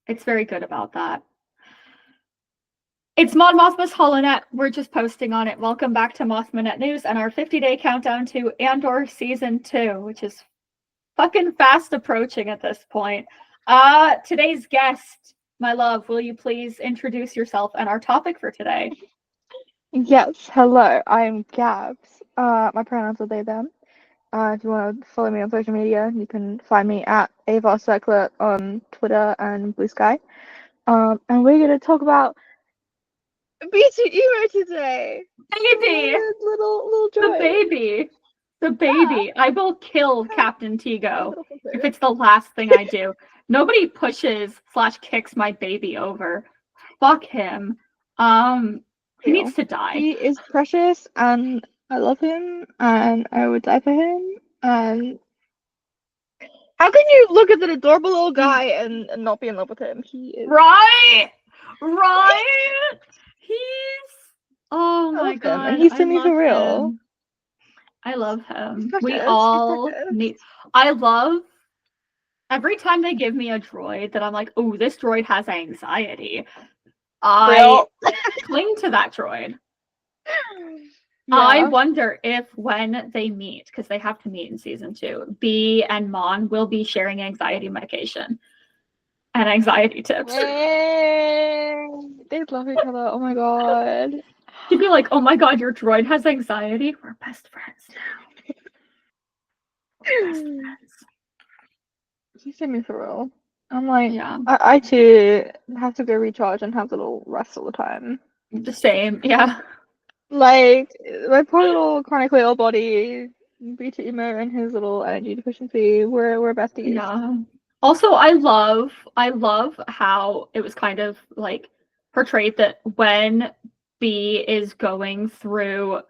It's very good about that. It's Mon Mothma's HoloNet. We're just posting on it. Welcome back to Mothmanet News and our 50-day countdown to Andor Season 2, which is fucking fast approaching at this point. Today's guest, my love, will you please introduce yourself and our topic for today? Yes, hello, I'm Gabs. My pronouns are they, them. If you want to follow me on social media, you can find me at avarscirclet on Twitter and Blue Sky. And we're going to talk about B2EMO today. Baby! Little joy. The baby! The baby! Yeah. I will kill Captain Tigo if it's the last thing I do. Nobody pushes/kicks my baby over. Fuck him. He needs to die. He is precious, and I love him, and I would die for him. And how can you look at that adorable little guy and not be in love with him? He is right. He's oh my god, and he's to me for real. I love him. We all need. I love every time they give me a droid that I'm like, oh, this droid has anxiety. I cling to that droid. Yeah. I wonder if when they meet, because they have to meet in season 2, B and Mon will be sharing anxiety medication and anxiety tips. They love each other. Oh my god. She'd be like, oh my god, your droid has anxiety. We're best friends now. We're best friends. He's semi for real. I'm like, yeah. I too have to go recharge and have a little rest all the time. The same, yeah. Like, my poor little chronically ill body, B2EMO and his little energy deficiency, we're besties. Yeah. Also, I love how it was kind of like portrayed that when B is going through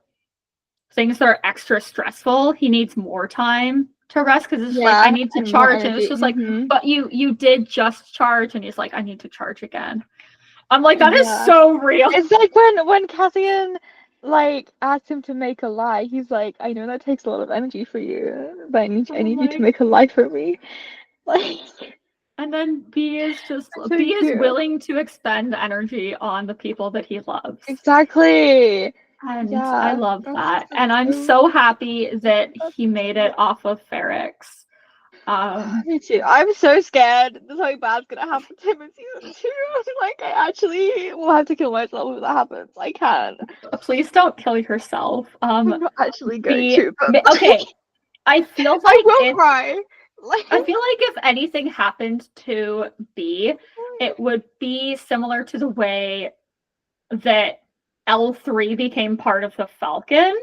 things that are extra stressful, he needs more time to rest because it's like, I need to charge. And it's just like, but you did just charge. And he's like, I need to charge again. I'm like, that is so real. It's like when Cassian like asked him to make a lie, he's like, I know that takes a lot of energy for you, but I need you to make a lie for me. Like, and then B is just is willing to expend energy on the people that he loves. Exactly. And I love that. And I'm so happy that he made it off of Ferrix. Me too. I'm so scared that something bad's gonna happen to him in season 2. Like, I actually will have to kill myself if that happens. I can. Please don't kill yourself. I'm not actually going to. But... Okay. I feel like I will cry. I feel like if anything happened to B, it would be similar to the way that L3 became part of the Falcon.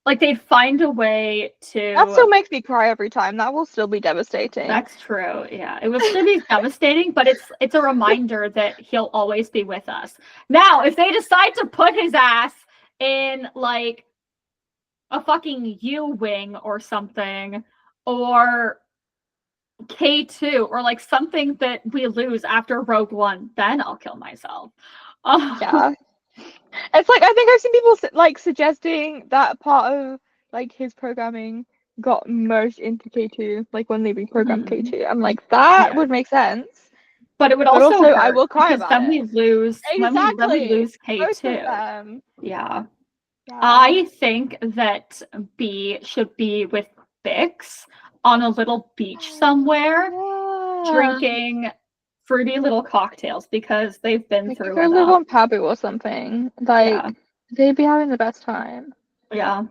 Like, they'd find a way to... That still makes me cry every time. That will still be devastating. That's true, yeah. It will still be devastating, but it's a reminder that he'll always be with us. Now, if they decide to put his ass in, like, a fucking U-Wing or something, or K2, or, like, something that we lose after Rogue One, then I'll kill myself. Yeah. It's like, I think I've seen people like suggesting that part of like his programming got merged into K2, like when they reprogrammed K2. I'm like, that would make sense. But it would also hurt, I will cry about then it. We lose exactly. Then we lose K2. Yeah. I think that B should be with Bix on a little beach somewhere, drinking fruity little cocktails because they've been through enough. They live on Pabu or something. Like, they'd be having the best time. Yeah.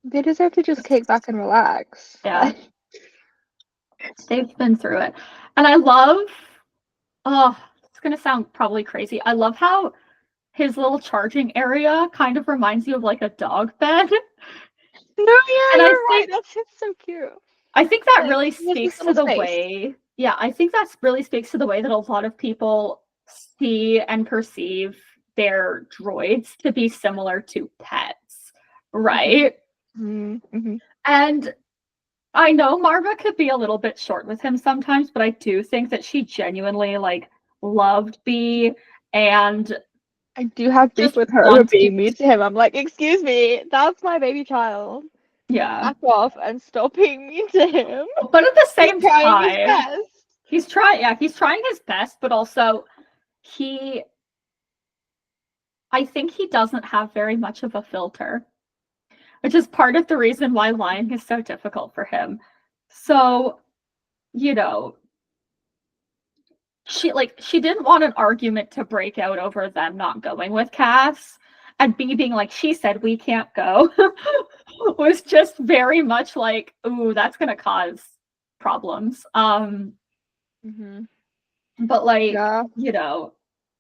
They deserve to just kick back and relax. Yeah. They've been through it. And I love, it's going to sound probably crazy. I love how his little charging area kind of reminds you of like a dog bed. No, yeah, and you're right. That's so cute. I think that really speaks to the way... Yeah, I think that really speaks to the way that a lot of people see and perceive their droids to be similar to pets, right? Mm-hmm. And I know Marva could be a little bit short with him sometimes, but I do think that she genuinely, like, loved B, and... I do have beef with her being mean to him. I'm like, excuse me, that's my baby child. Yeah. Back off and stop being mean to him. But at the same time, He's trying his best, but also I think he doesn't have very much of a filter, which is part of the reason why lying is so difficult for him. So, you know, she didn't want an argument to break out over them not going with Cass, and B being like, she said we can't go, was just very much like, ooh, that's gonna cause problems. But like, Yeah. you know,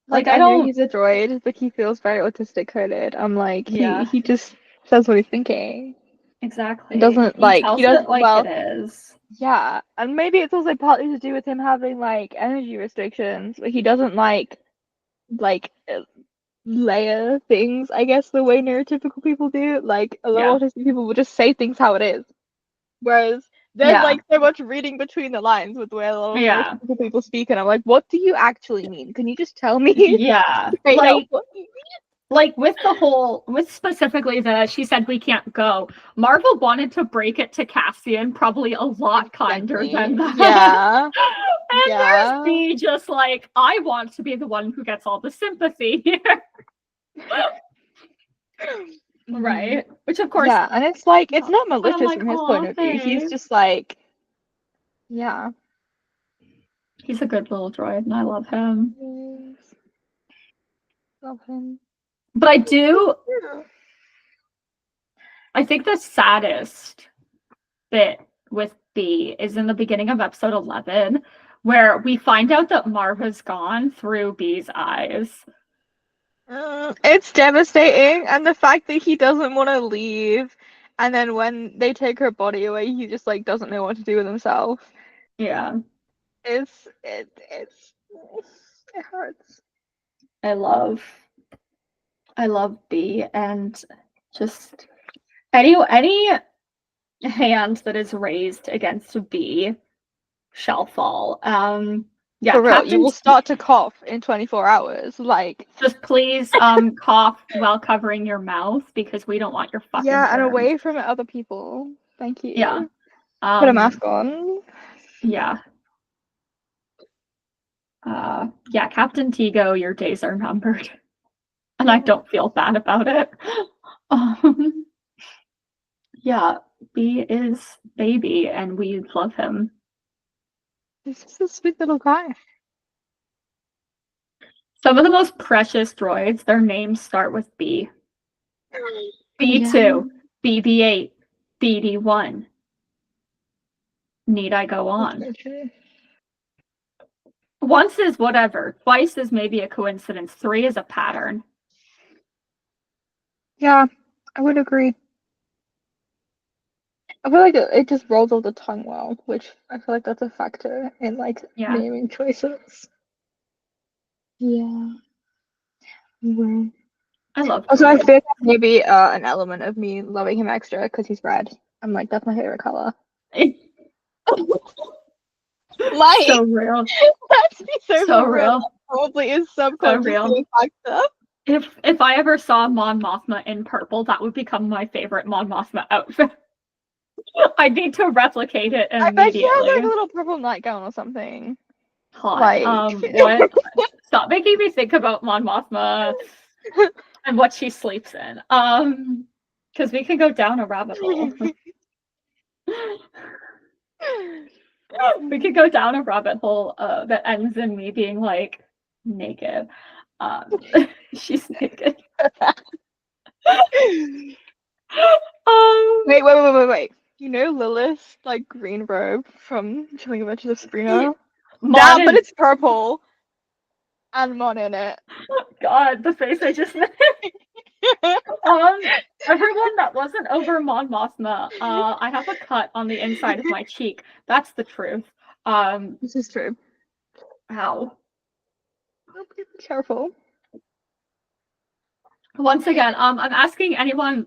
Like I know he's a droid, but he feels very autistic coded. I'm like, he just says what he's thinking. Exactly. He doesn't tells it like it is. Yeah, and maybe it's also partly to do with him having like energy restrictions, but he doesn't like layer things, I guess, the way neurotypical people do. Like a lot of autistic people will just say things how it is. Whereas there's like so much reading between the lines with the way a lot of neurotypical people speak, and I'm like, what do you actually mean? Can you just tell me? Yeah. Like with specifically she said we can't go. Marvel wanted to break it to Cassian probably a lot kinder than that. Yeah. And there's B just like, I want to be the one who gets all the sympathy here. Right. Which of course. Yeah, and it's like, it's not malicious like, from his point of view. He's just like, yeah. He's a good little droid and I love him. Yes. Love him. But I think the saddest bit with B is in the beginning of episode 11, where we find out that Marva's gone through B's eyes. It's devastating, and the fact that he doesn't want to leave, and then when they take her body away, he just like doesn't know what to do with himself. Yeah. It hurts. I love B, and just any hand that is raised against a B shall fall. Yeah, for real, you will start to cough in 24 hours. Like, just please cough while covering your mouth, because we don't want your fucking germs. And away from other people. Thank you. Yeah. Put a mask on. Yeah. Yeah, Captain Tigo, your days are numbered. And I don't feel bad about it. Yeah, B is baby, and we love him. He's just a sweet little guy. Some of the most precious droids, their names start with B. B2, BB8, BD1. Need I go on? Once is whatever. Twice is maybe a coincidence. 3 is a pattern. Yeah, I would agree. I feel like it just rolls off the tongue well, which I feel like that's a factor in like naming choices. Yeah. I love also, I feel like maybe an element of me loving him extra because he's red. I'm like, that's my favorite color. Like, so real. Let's be so real. That probably is subconsciously a factor. If I ever saw Mon Mothma in purple, that would become my favorite Mon Mothma outfit. I need to replicate it immediately. I bet she has like a little purple nightgown or something. Hot. Like... what? Stop making me think about Mon Mothma and what she sleeps in. Because we could go down a rabbit hole. We could go down a rabbit hole that ends in me being like naked. She's naked. Wait. You know Lilith, like green robe from Chilling Adventures of Sabrina? But it's purple. And Mon in it. God, the face I just made. Everyone, that wasn't over Mon Mothma. I have a cut on the inside of my cheek. That's the truth. This is true. How? Be careful. Once again, I'm asking anyone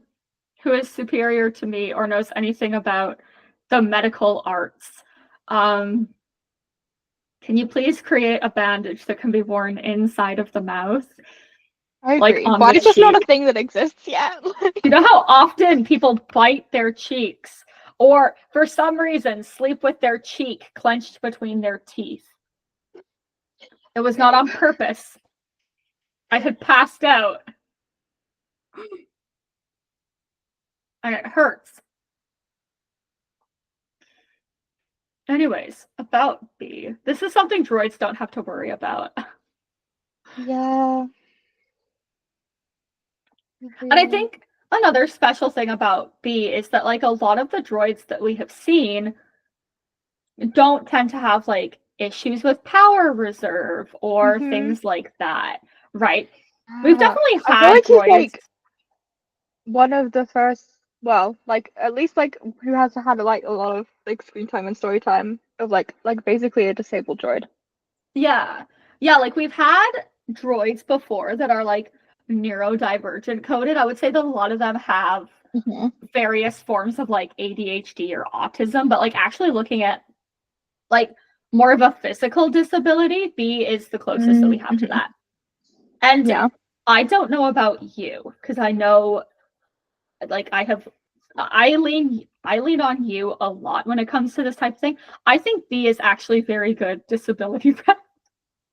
who is superior to me or knows anything about the medical arts. Can you please create a bandage that can be worn inside of the mouth? I agree. Like, why is this not a thing that exists yet? You know how often people bite their cheeks, or for some reason sleep with their cheek clenched between their teeth? It was not on purpose. I had passed out. And it hurts. Anyways, about B. This is something droids don't have to worry about. Yeah. And I think another special thing about B is that, like, a lot of the droids that we have seen don't tend to have, like, issues with power reserve or things like that, right? We've definitely I feel had like he's droids. like one of the first, well, like at least like who has had like a lot of like screen time and story time of like basically a disabled droid. Yeah. Yeah, like we've had droids before that are like neurodivergent coded. I would say that a lot of them have various forms of like ADHD or autism, but like actually looking at like more of a physical disability, B is the closest that we have to that. And yeah, I don't know about you, because I know like I lean on you a lot when it comes to this type of thing. I think B is actually very good disability prep.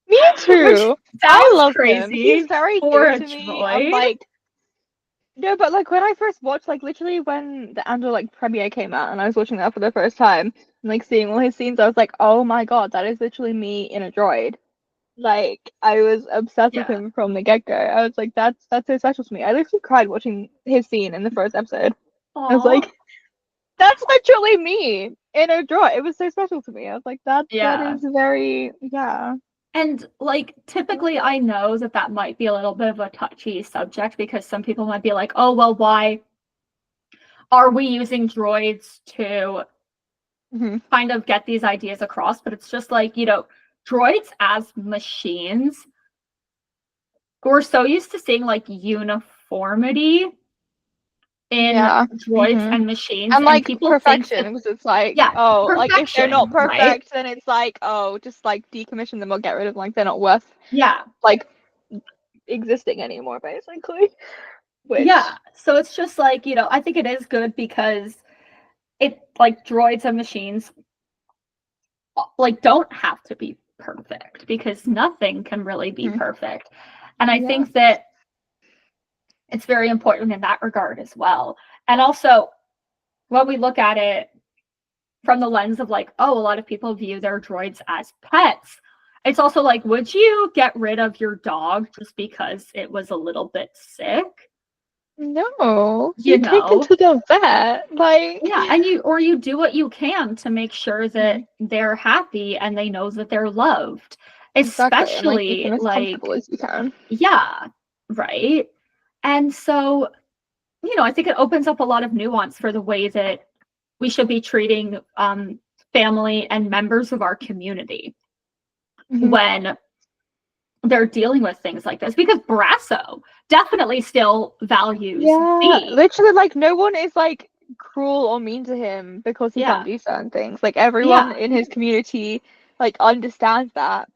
me too. I love him. He's very for good a to me. droid. I'm like, no, but like when I first watched, like literally when the Andor like premiere came out, and I was watching that for the first time, and like seeing all his scenes, I was like, oh my god, that is literally me in a droid. Like I was obsessed with him from the get go. I was like, that's so special to me. I literally cried watching his scene in the first episode. Aww. I was like, that's literally me in a droid. It was so special to me. I was like, that is very And like typically I know that might be a little bit of a touchy subject, because some people might be like, oh well, why are we using droids to kind of get these ideas across? But it's just like, you know, droids as machines, we're so used to seeing like uniformity in droids and machines, and like people perfection, think because it's like, oh, like if they're not perfect, right? then it's like, oh, just like decommission them or get rid of them, like they're not worth like existing anymore, basically. So it's just like, you know, I think it is good because it like droids and machines like don't have to be perfect, because nothing can really be perfect. And I think that it's very important in that regard as well. And also when we look at it from the lens of like, oh, a lot of people view their droids as pets, it's also like, would you get rid of your dog just because it was a little bit sick? No, you take it to the vet, like and you do what you can to make sure that they're happy and they know that they're loved, especially and, like as comfortable as you can. Yeah, right. And so, you know, I think it opens up a lot of nuance for the way that we should be treating family and members of our community when they're dealing with things like this, because Brasso definitely still values B. Literally, like no one is like cruel or mean to him because he can't do certain things. Like everyone in his community like understands that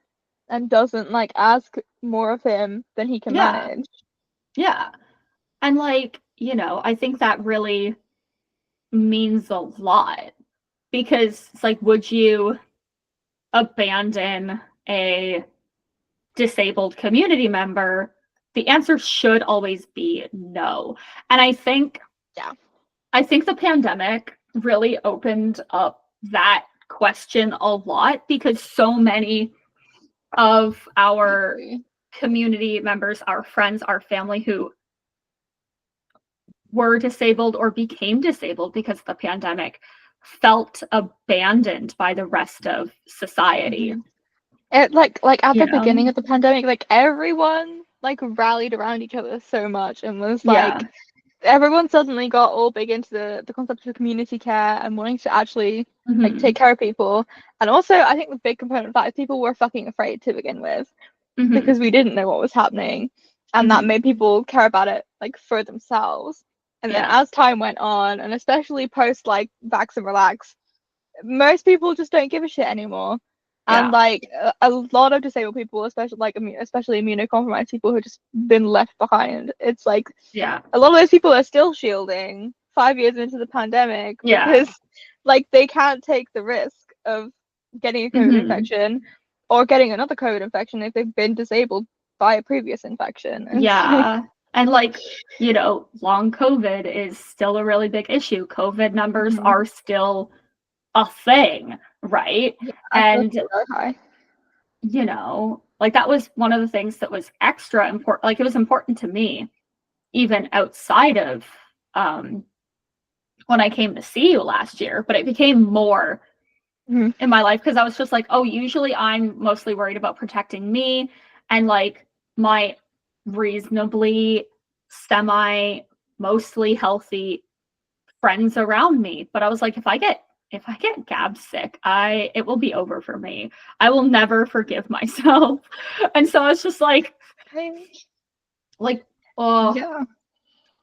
and doesn't like ask more of him than he can manage. And like, you know, I think that really means a lot, because it's like, would you abandon a disabled community member? The answer should always be no. And I think the pandemic really opened up that question a lot, because so many of our community members, our friends, our family who were disabled or became disabled because of the pandemic felt abandoned by the rest of society. It like at the beginning of the pandemic, like everyone like rallied around each other so much and was like everyone suddenly got all big into the concept of community care and wanting to actually like take care of people. And also I think the big component of that is people were fucking afraid to begin with because we didn't know what was happening, and that made people care about it like for themselves. And then as time went on, and especially post like vax and relax, most people just don't give a shit anymore. And like a lot of disabled people, especially immunocompromised people who have just been left behind, it's like a lot of those people are still shielding 5 years into the pandemic because like they can't take the risk of getting a COVID infection, or getting another COVID infection if they've been disabled by a previous infection. And yeah. And like, long COVID is still a really big issue. COVID numbers are still a thing, right? Yeah, and really high. Like that was one of the things that was extra important. Like it was important to me, even outside of when I came to see you last year, but it became more in my life because I was just like, oh, usually I'm mostly worried about protecting me and like my reasonably mostly healthy friends around me. But I was like, if I get Gabs sick, it will be over for me. I will never forgive myself. And so I was just like, oh yeah.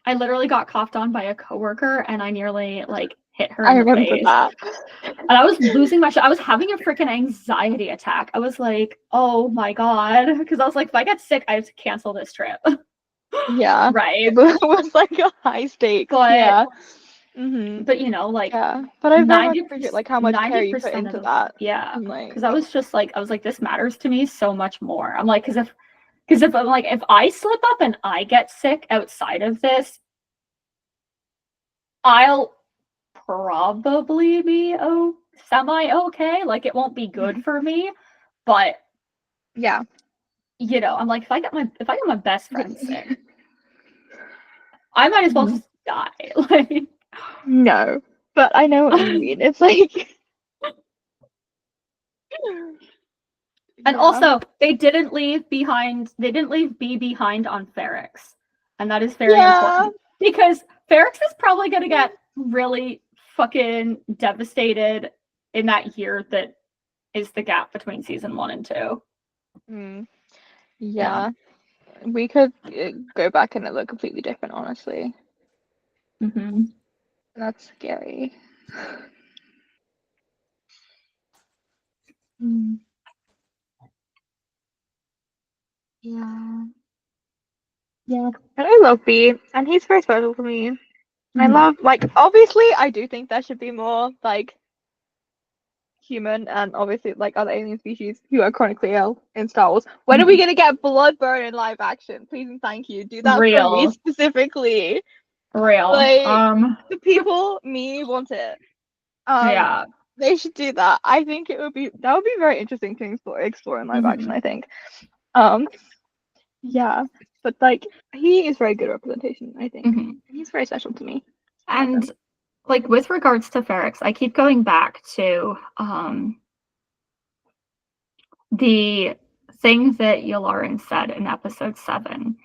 I literally got coughed on by a coworker and I nearly like hit her in the face. That. And I was losing my shit. I was having a freaking anxiety attack. I was like, oh my God. Because I was like, if I get sick, I have to cancel this trip. Yeah. Right. It was like a high stakes. But, yeah. But like, yeah. But I very much appreciate like how much care you put into that. Yeah. Because I was like, this matters to me so much more. I'm like, because if I'm like, if I slip up and I get sick outside of this, I'll probably be semi-okay. Like it won't be good for me, but yeah, I'm like, if I get my best friend sick, I might as well just die. Like no, but I know what you mean. It's like, and also they didn't leave B behind on Ferrex, and that is very important because Ferrex is probably gonna get really fucking devastated in that year that is the gap between season 1 and 2. Yeah. We could go back and it look completely different, honestly. That's scary. Yeah. Yeah. And I love B, and he's very special to me. I love, like, obviously, I do think there should be more, like, human and obviously, like, other alien species who are chronically ill in Star Wars. When are we gonna get Bloodburn in live action? Please and thank you. Do that for me specifically. Real. Like, the people, me, want it. Yeah. They should do that. I think that would be very interesting to explore in live action, I think. Yeah. But like he is very good representation, I think. He's very special to me. And like with regards to Ferrex, I keep going back to the thing that Yularen said in episode 7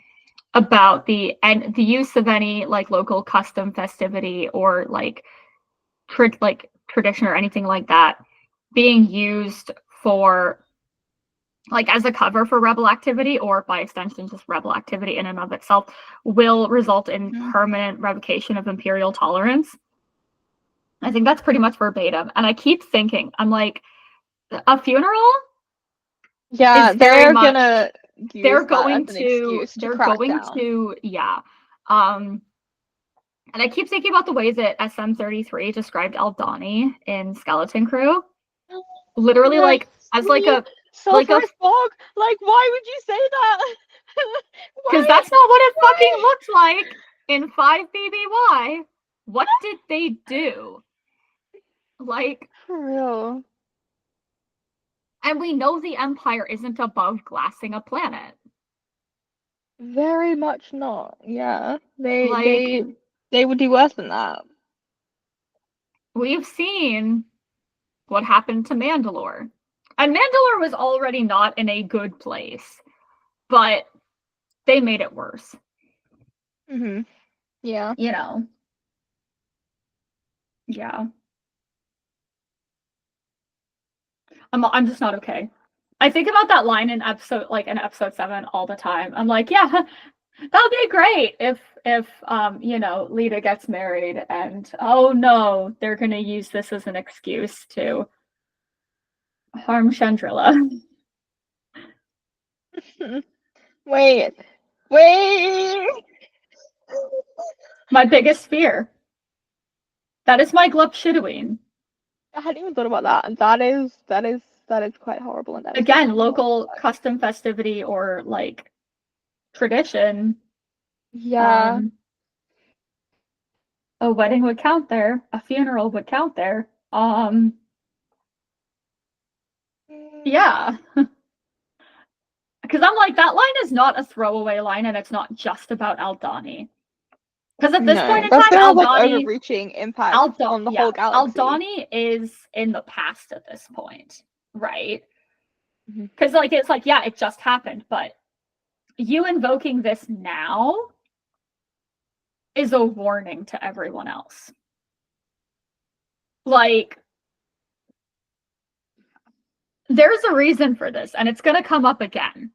about the use of any like local custom festivity or like tradition or anything like that being used for like as a cover for rebel activity or by extension just rebel activity in and of itself will result in permanent revocation of imperial tolerance. I think that's pretty much verbatim. And I keep thinking, I'm like, a funeral? Yeah, they're going to yeah. And I keep thinking about the way that SM-33 described Aldani in Skeleton Crew. Literally, like, as like a fog. Like, why would you say that? Because that's not what it fucking looks like in 5BBY. What did they do? Like, for real. And we know the Empire isn't above glassing a planet. Very much not. Yeah. They would do worse than that. We've seen what happened to Mandalore. And Mandalore was already not in a good place, but they made it worse. Yeah. Yeah. I'm just not okay. I think about that line in episode 7 all the time. I'm like, yeah, that'll be great if Lita gets married and oh no, they're gonna use this as an excuse to harm Chandrila. Wait. My biggest fear. That is my Glup Shidoween. I hadn't even thought about that. That is that is quite horrible. And that again, local custom festivity or like tradition. Yeah. A wedding would count there. A funeral would count there. Yeah. Because I'm like, that line is not a throwaway line, and it's not just about Aldhani. Because at this point in time, Aldhani overreaching impact on the whole galaxy. Aldhani is in the past at this point, right? Because like it's like, yeah, it just happened, but you invoking this now is a warning to everyone else. Like, there's a reason for this, and it's going to come up again.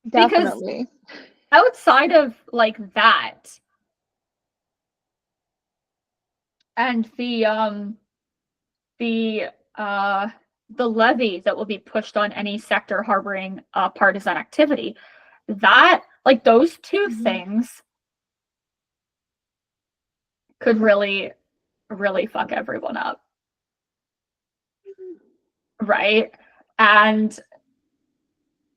Definitely. Because outside of like that, and the levy that will be pushed on any sector harboring partisan activity, that like those two things could really, really fuck everyone up. Right? And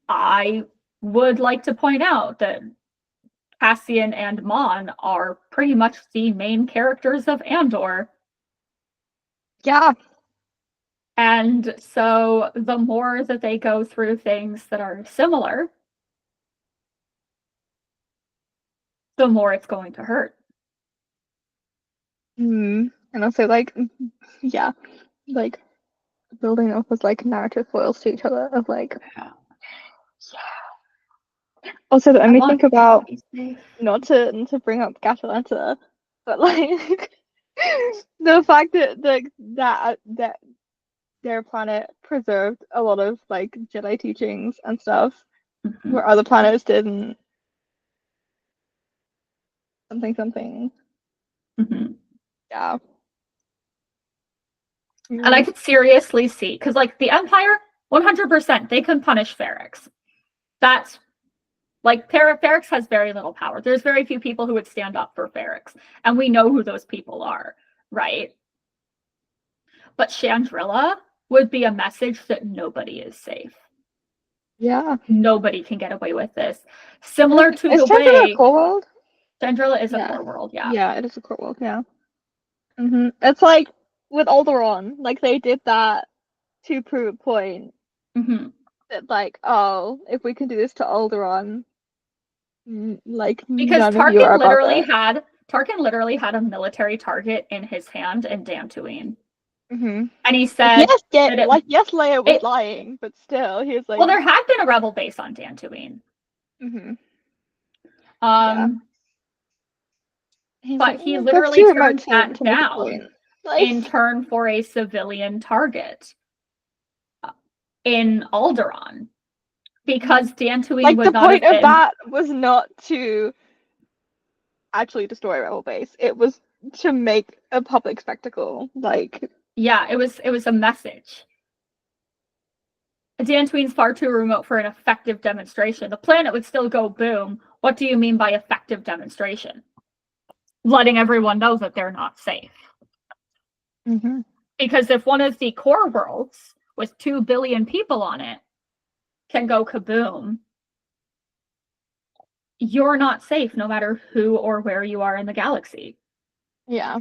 I would like to point out that Cassian and Mon are pretty much the main characters of Andor. Yeah. And so the more that they go through things that are similar, the more it's going to hurt. And also, like, yeah, like building up as like narrative foils to each other of like, yeah. Also, that made me think about not to bring up Gatalanta, but like the fact that their planet preserved a lot of like Jedi teachings and stuff, where other planets didn't. Something. Yeah. And I could seriously see, because like the Empire, 100%, they can punish Ferrix. That's like Ferrix has very little power. There's very few people who would stand up for Ferrix, and we know who those people are, right? But Chandrila would be a message that nobody is safe. Yeah. Nobody can get away with this. Similar to the way Core world? Chandrila is a core world, yeah. Yeah, it is a core world, yeah. It's like with Alderaan, like they did that to prove a point. That like, oh, if we can do this to Alderaan, like because Tarkin literally had a military target in his hand in Dantooine. And he said, yes, Leia was lying, but still, he was like, well, there had been a rebel base on Dantooine. But he literally turned that down in turn for a civilian target in Alderaan, because Dantooine would not have been. The point of that was not to actually destroy a rebel base; it was to make a public spectacle. Like, yeah, it was a message. Dantooine's far too remote for an effective demonstration. The planet would still go boom. What do you mean by effective demonstration? Letting everyone know that they're not safe. Because if one of the core worlds with 2 billion people on it can go kaboom, you're not safe no matter who or where you are in the galaxy. Yeah.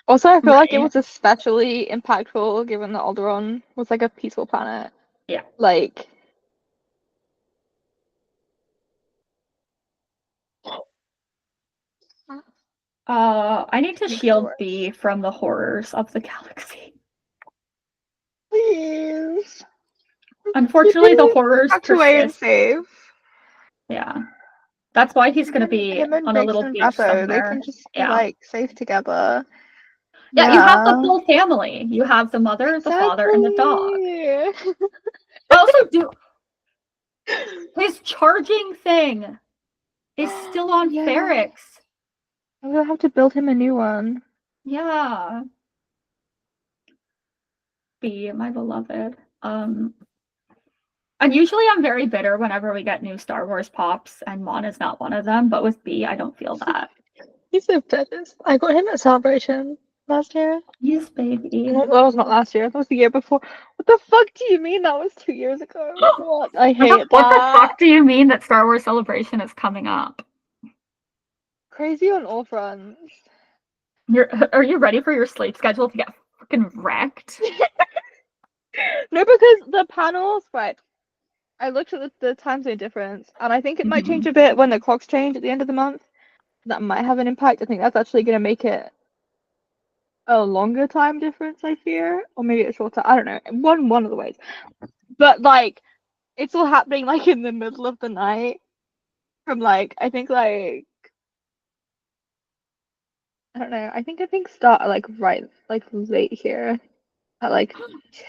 Also, I feel like it was especially impactful given that Alderaan was like a peaceful planet. Yeah. Like, I need to shield B from the horrors of the galaxy. Please. Unfortunately, the horrors persist. Save. Yeah. That's why he's going to be on a little beach somewhere. They can just be like safe together. Yeah, you have the whole family. You have the mother, the father, and the dog. Also, his charging thing is still on Ferrix. I'm gonna have to build him a new one. Yeah. B, my beloved. And usually I'm very bitter whenever we get new Star Wars pops, and Mon is not one of them, but with B, I don't feel that. He's so bitter. I got him at Celebration. Last year? Yes, baby. That was not last year. That was the year before. What the fuck do you mean that was 2 years ago? What? I hate that. What the fuck do you mean that Star Wars Celebration is coming up? Crazy on all fronts. Are you ready for your sleep schedule to get fucking wrecked? No, because the panels, right? I looked at the time zone difference, and I think it might change a bit when the clocks change at the end of the month. That might have an impact. I think that's actually going to make it a longer time difference, I fear, or maybe a shorter. I don't know. One of the ways. But like, it's all happening like in the middle of the night. From like, I think like, I don't know. I think start like right like late here at like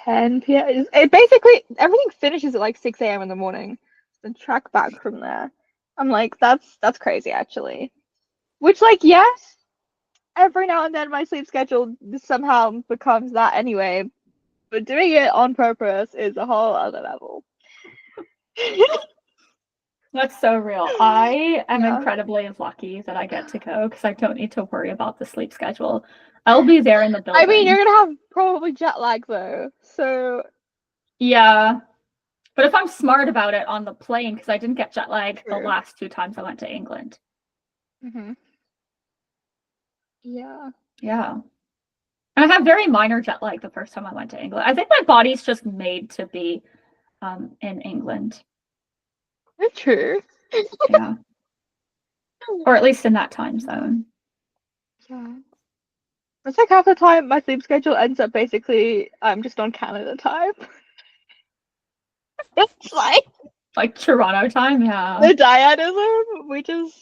10 p.m. It basically everything finishes at like 6 a.m. in the morning. Then track back from there. I'm like, that's crazy actually. Which like yes, every now and then my sleep schedule somehow becomes that anyway. But doing it on purpose is a whole other level. That's so real. I am incredibly lucky that I get to go because I don't need to worry about the sleep schedule. I'll be there in the building. I mean, you're gonna have probably jet lag though, so yeah. But if I'm smart about it on the plane, because I didn't get jet lag True. the last 2 times I went to England. Yeah. Yeah. And I had very minor jet lag the first time I went to England. I think my body's just made to be in England. That's true. Yeah. Or at least in that time zone. Yeah. It's like half the time my sleep schedule ends up basically I'm just on Canada time. It's like Toronto time, yeah. The dyadism, we just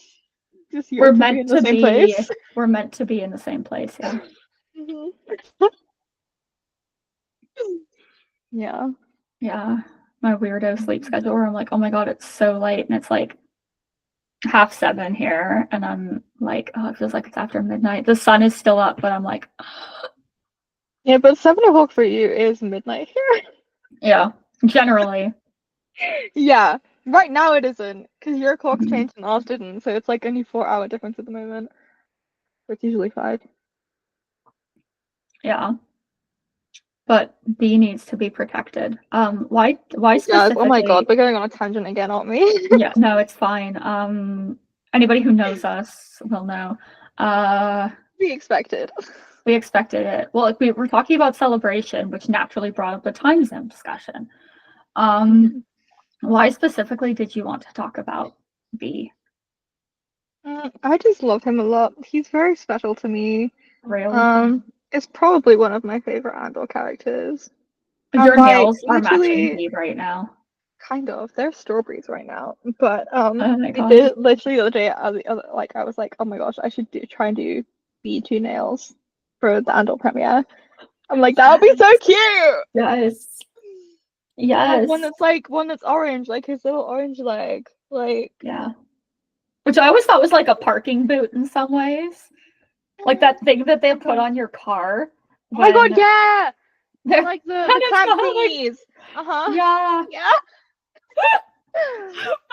we're meant to be place. We're meant to be in the same place, yeah. Yeah. Yeah. My weirdo sleep schedule where I'm like, oh my god, it's so late, and it's like 7:30 here, and I'm like, oh, it feels like it's after midnight. The sun is still up, but I'm like, ugh. Yeah, but 7 o'clock for you is midnight here. Yeah, generally. Yeah, right now it isn't, because your clock's changed and ours didn't, so it's like only 4-hour difference at the moment. It's usually 5. Yeah. But B needs to be protected. Why specifically? Yeah, oh my god, we're going on a tangent again, aren't we? Yeah, no, it's fine. Anybody who knows us will know. We expected. We expected it. Well, we were talking about celebration, which naturally brought up the time zone discussion. Why specifically did you want to talk about B? I just love him a lot. He's very special to me. Really? It's probably one of my favorite Andor characters. Your nails are matching B right now. Kind of. They're strawberries right now. But oh my we did literally the other day. I was like, oh my gosh, I should try and do B2 nails for the Andor premiere. I'm like, that would be so cute. Yes. Yes. One that's orange, like his little orange leg. Like yeah. Which I always thought was like a parking boot in some ways. Like that thing that they put on your car. Oh my god, yeah! They're like the clamp thingies. Yeah. Yeah.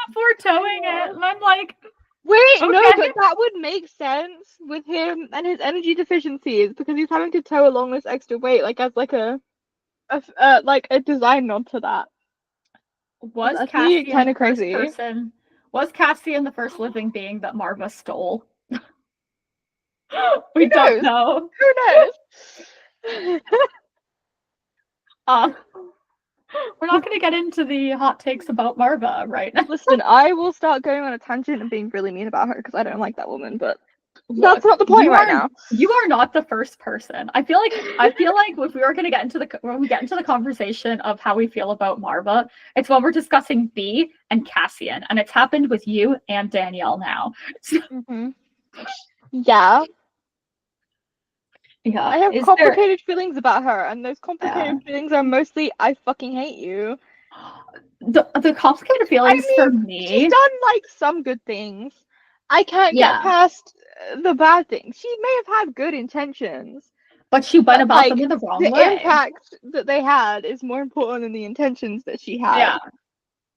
Before towing it. And I'm like, wait, okay. No, but that would make sense with him and his energy deficiencies because he's having to tow along this extra weight, like as like a design nod to that. Was Cassian kind of crazy? Was Cassian the first living being that Marva stole? We don't know. Who knows? We're not going to get into the hot takes about Marva right now. Listen, I will start going on a tangent and being really mean about her because I don't like that woman, but that's not the point right now. You are not the first person. I feel like if we are going to get into the conversation of how we feel about Marva, it's when we're discussing B and Cassian, and it's happened with you and Danielle now. Yeah. Yeah. I have complicated feelings about her, and those complicated feelings are mostly I fucking hate you. The complicated feelings for me. She's done like some good things. I can't get past the bad things. She may have had good intentions, but she went about them in the wrong way. The impact that they had is more important than the intentions that she had. Yeah.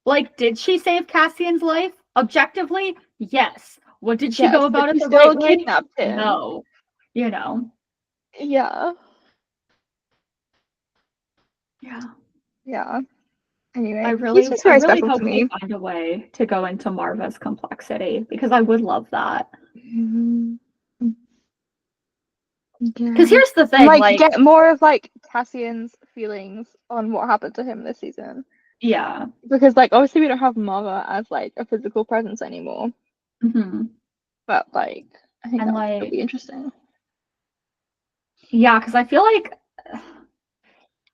Like, did she save Cassian's life? Objectively, yes. What did she go about it the right way? Kidnapped him. No. You know. Yeah. Yeah. Anyway, I he's just very really special hope to they me. find a way to go into Marva's complexity because I would love that. Mhm. Because Yeah. here's the And thing, like get more of like Cassian's feelings on what happened to him this season. yeah. Because like obviously we don't have Marva as like a physical presence anymore. hmm But like I think And that would still like, be interesting. yeah, because I feel like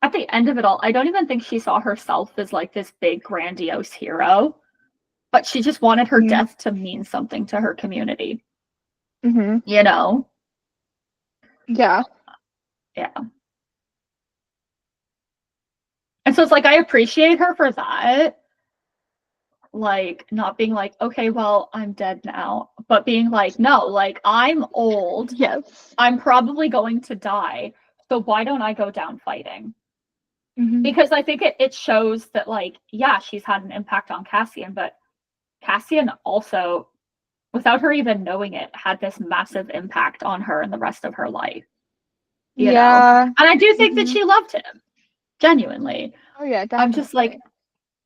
at the end of it all, I don't even think she saw herself as like this big, grandiose hero, but she just wanted her Yeah. death to mean something to her community. Mm-hmm. You know? Yeah. Yeah. And so it's like, I appreciate her for that. Like, not being like, okay, well, I'm dead now, but being like, no, like, I'm old. Yes. I'm probably going to die. So why don't I go down fighting? Mm-hmm. Because I think it shows that, like, yeah, she's had an impact on Cassian, but Cassian also, without her even knowing it, had this massive impact on her and the rest of her life. You know? And I do think that she loved him. Genuinely. Oh yeah, definitely. I'm just like,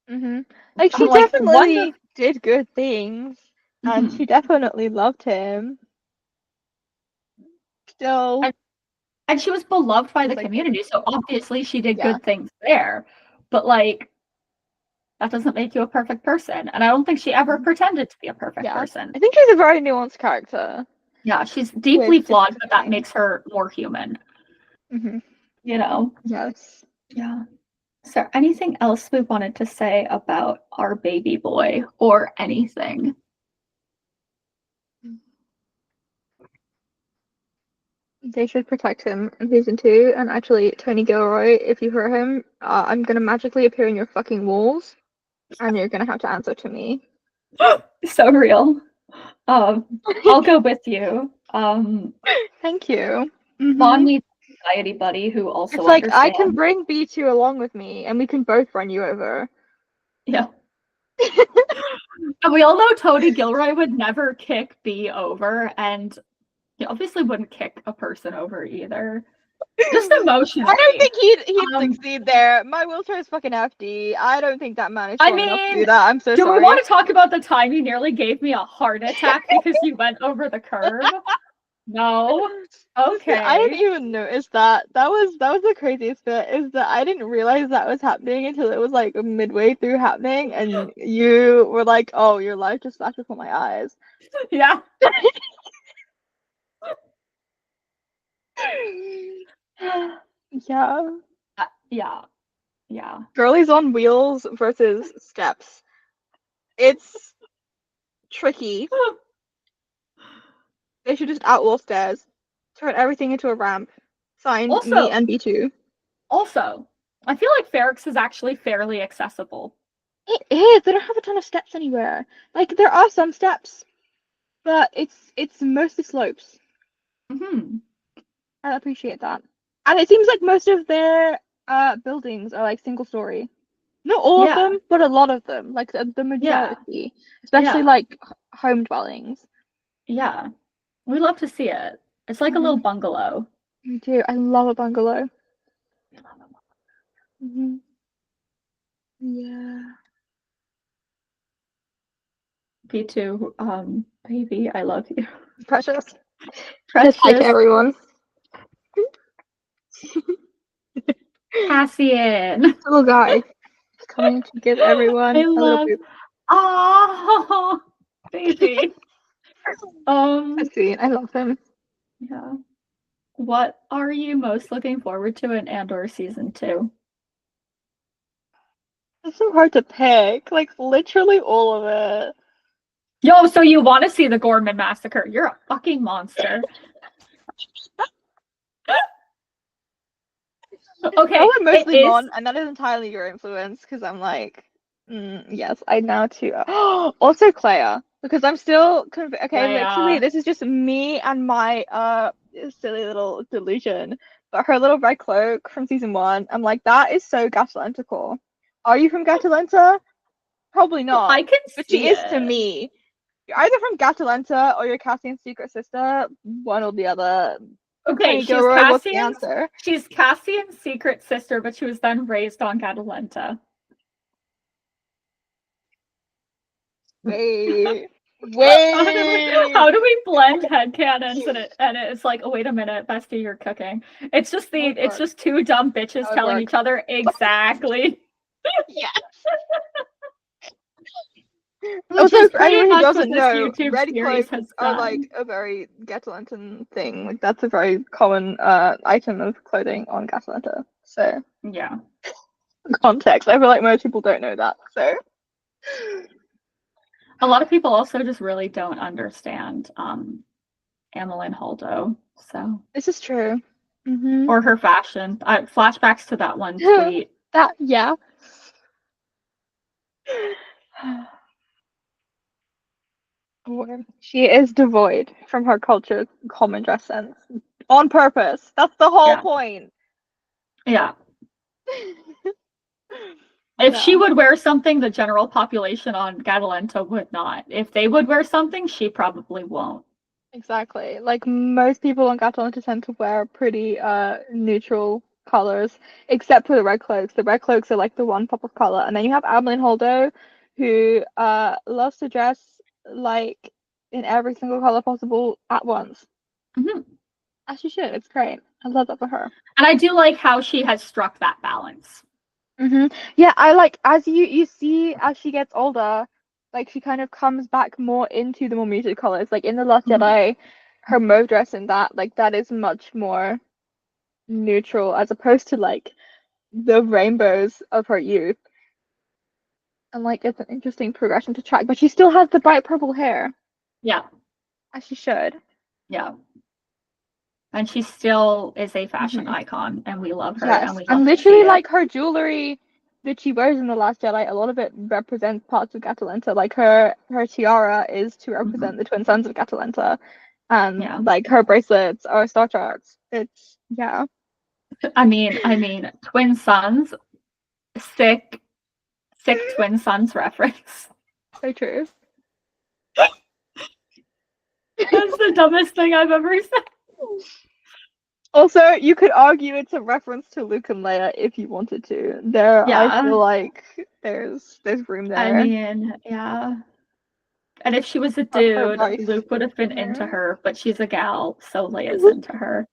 like she I'm like, definitely did good things, and Mhm. she definitely loved him. Still, and she was beloved by the like, community, so obviously she did yeah. good things there. But like, that doesn't make you a perfect person, and I don't think she ever pretended to be a perfect person. I think she's a very nuanced character. Yeah, she's deeply With flawed, different but that things. makes her more human. Mm-hmm. You know? Yes. Yeah. Is there anything else we wanted to say about our baby boy or anything? They should protect him in season 2. And actually, Tony Gilroy, if you hurt him, I'm gonna magically appear in your fucking walls, and you're gonna have to answer to me. So real. I'll go with you. Thank you. Vaughn needs an anxiety buddy who also It's like I can understands. bring B2 along with me, and we can both run you over. Yeah. And we all know Tony Gilroy would never kick B over, and he obviously wouldn't kick a person over either. Just emotionally. I don't think he'd succeed there. My wheelchair is fucking FD. I don't think that man is strong enough to do that. I'm so do sorry. we want to talk about the time you nearly gave me a heart attack because you went over the curb? No. Okay. I didn't even notice that. That was the craziest bit, is that I didn't realize that was happening until it was like midway through happening, and you were like, "Oh, your life just flashed before my eyes." Yeah. Yeah. Yeah. Yeah. Girlies on wheels versus steps. It's tricky. They should just outlaw stairs. Turn everything into a ramp. Signed, me and B2. Also, I feel like Ferrix is actually fairly accessible. It is. They don't have a ton of steps anywhere. Like there are some steps, but it's mostly slopes. Mm-hmm. I appreciate that. And it seems like most of their buildings are like single story. Not all of them, but a lot of them. Like the majority, especially like home dwellings. Yeah, we love to see it. It's like a little bungalow. Me too. I love a bungalow. Yeah. B2, baby, I love you. Precious. Precious. Just like everyone. Cassian. Little guy. Coming to give everyone a little poop. Oh, baby. That's sweet. I love him. Yeah. What are you most looking forward to in Andor season 2? It's so hard to pick. Like literally all of it. Yo, so you want to see the Gorman massacre? You're a fucking monster. Okay, I mostly Mon, and that is entirely your influence, because I'm like, yes, I now too. Also Claire, because I'm still okay. Literally, this is just me and my silly little delusion. But her little red cloak from season 1, I'm like, that is so Gatalentical. Are you from Gatalenta? Probably not. I can but see she is it. to me. You're either from Gatalenta or you're Cassian's secret sister. One or the other. Okay, Go, Roy, what's the Cassian's. answer? She's Cassian's secret sister, but she was then raised on Catalenta. Wait. How do we blend headcanons and it's like, oh wait a minute, Bestie, you're cooking. It's just two dumb bitches telling each other exactly. Yes. Also, for anyone who doesn't know, YouTube red cloaks are like a very Catalentan thing. Like that's a very common item of clothing on Catalenta. So yeah. Context. I feel like most people don't know that. So a lot of people also just really don't understand Amelin Holdo. So this is true. Or her fashion. Flashbacks to that one tweet. Yeah. She is devoid from her culture's common dress sense. On purpose. That's the whole point. Yeah. If she would wear something, the general population on Catalenta would not. If they would wear something, she probably won't. Exactly. Like most people on Catalenta tend to wear pretty neutral colors, except for the red cloaks. The red cloaks are like the one pop of color, and then you have Amelin Holdo, who loves to dress like in every single color possible at once. As she should. It's great. I love that for her. And I do like how she has struck that balance. Yeah, I like as you see as she gets older, like she kind of comes back more into the more muted colors. Like in The Last Jedi, her mauve dress in that is much more neutral as opposed to like the rainbows of her youth. And like it's an interesting progression to track, but she still has the bright purple hair. Yeah. As she should. Yeah. And she still is a fashion icon, and we love her. Yes, and literally like her jewelry that she wears in The Last Jedi, a lot of it represents parts of Catalenta. Like her tiara is to represent the twin sons of Catalenta, and like her bracelets are Star Charts. It's I mean, twin sons, sick twin sons reference. So true. That's the dumbest thing I've ever said. Also, you could argue it's a reference to Luke and Leia if you wanted to. I feel like there's room there. I mean, yeah. And if she was a dude, Luke would have been into her, but she's a gal, so Leia's into her.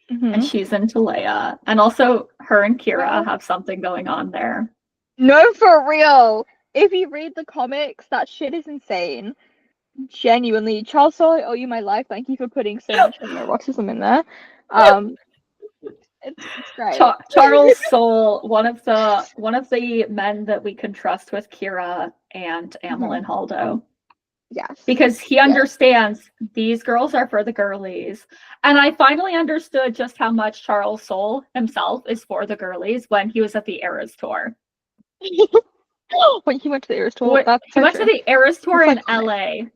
And she's into Leia. And also, her and Kira have something going on there. No, for real! If you read the comics, that shit is insane. Genuinely. Charles Soule, I owe you my life. Thank you for putting so much homoeroticism in there. It's great. Charles Soule, one of the men that we can trust with Kira and Amelin Holdo. Yes. Because he understands these girls are for the girlies. And I finally understood just how much Charles Soule himself is for the girlies when he was at the Eras tour. When he went to the Eras tour? He went to the Eras tour in LA.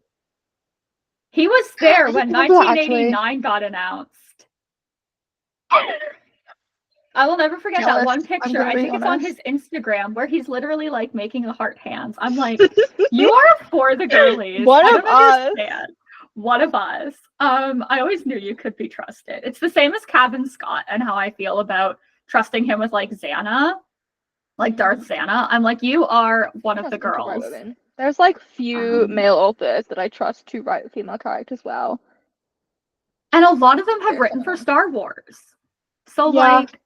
He was there when 1989 got announced. I will never forget that one picture. I think it's on his Instagram where he's literally like making the heart hands. I'm like, you are for the girlies. One of us. One of us. I always knew you could be trusted. It's the same as Cavan Scott and how I feel about trusting him with like Xana, like Darth Xana. I'm like, you are one of the girls. There's like few male authors that I trust to write female characters well. And a lot of them have written for Star Wars. So like,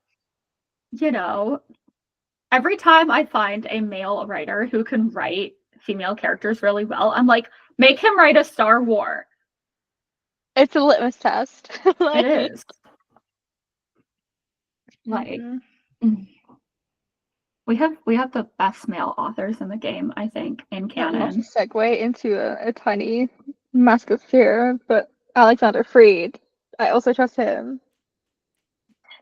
you know, every time I find a male writer who can write female characters really well, I'm like, make him write a Star Wars. It's a litmus test. It is. Like, we have the best male authors in the game, I think, in canon. Not to segue into a tiny mask of fear, but Alexander Freed, I also trust him.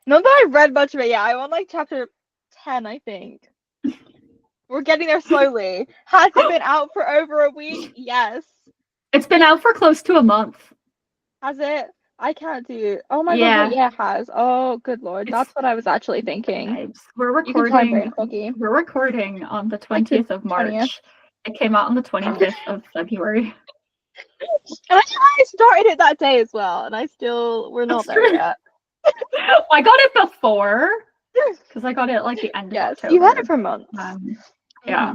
Not that I've read much of it yet. I'm on like chapter 10, I think. We're getting there slowly. Has it been out for over a week? Yes. It's been out for close to a month. Has it? I can't do. Oh my god, yeah, it has. Oh, good lord. That's what I was actually thinking. We're recording on the 20th of March. 20th. It came out on the 25th of February. And I started it that day as well, and we're not there yet. I got it before, because I got it like the end of October. You had it for months. Yeah.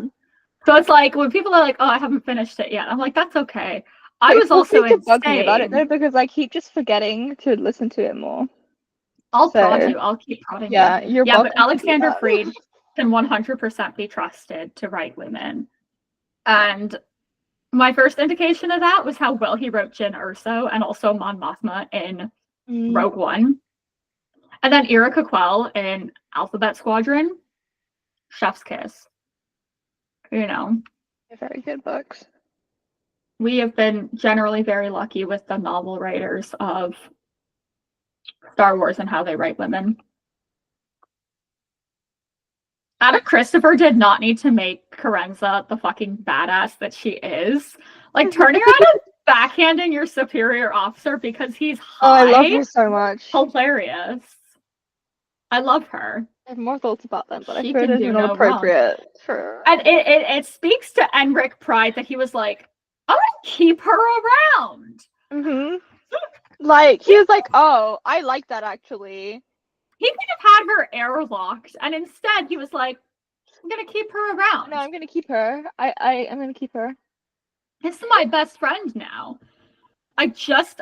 So it's like when people are like, "Oh, I haven't finished it yet," I'm like, "That's okay." I was also insane. Bug me about it though, because I keep just forgetting to listen to it more. I'll prod you. I'll keep prodding you. Yeah, you're welcome. But Alexander Freed can 100% be trusted to write women. And my first indication of that was how well he wrote Jyn Erso and also Mon Mothma in Rogue One. And then Erika Quell in Alphabet Squadron. Chef's kiss. You know. Very good books. We have been generally very lucky with the novel writers of Star Wars and how they write women. Adam Christopher did not need to make Carenza the fucking badass that she is. Like, turning around and backhanding your superior officer because he's high. Oh, I love her so much. Hilarious. I love her. I have more thoughts about them, but I feel it's not appropriate for... And it speaks to Enric Pride that he was like, I want to keep her around. Like, he was like, oh, I like that, actually. He could have had her airlocked, and instead he was like, I'm going to keep her around. No, I'm going to keep her. I'm going to keep her. This is my best friend now. I just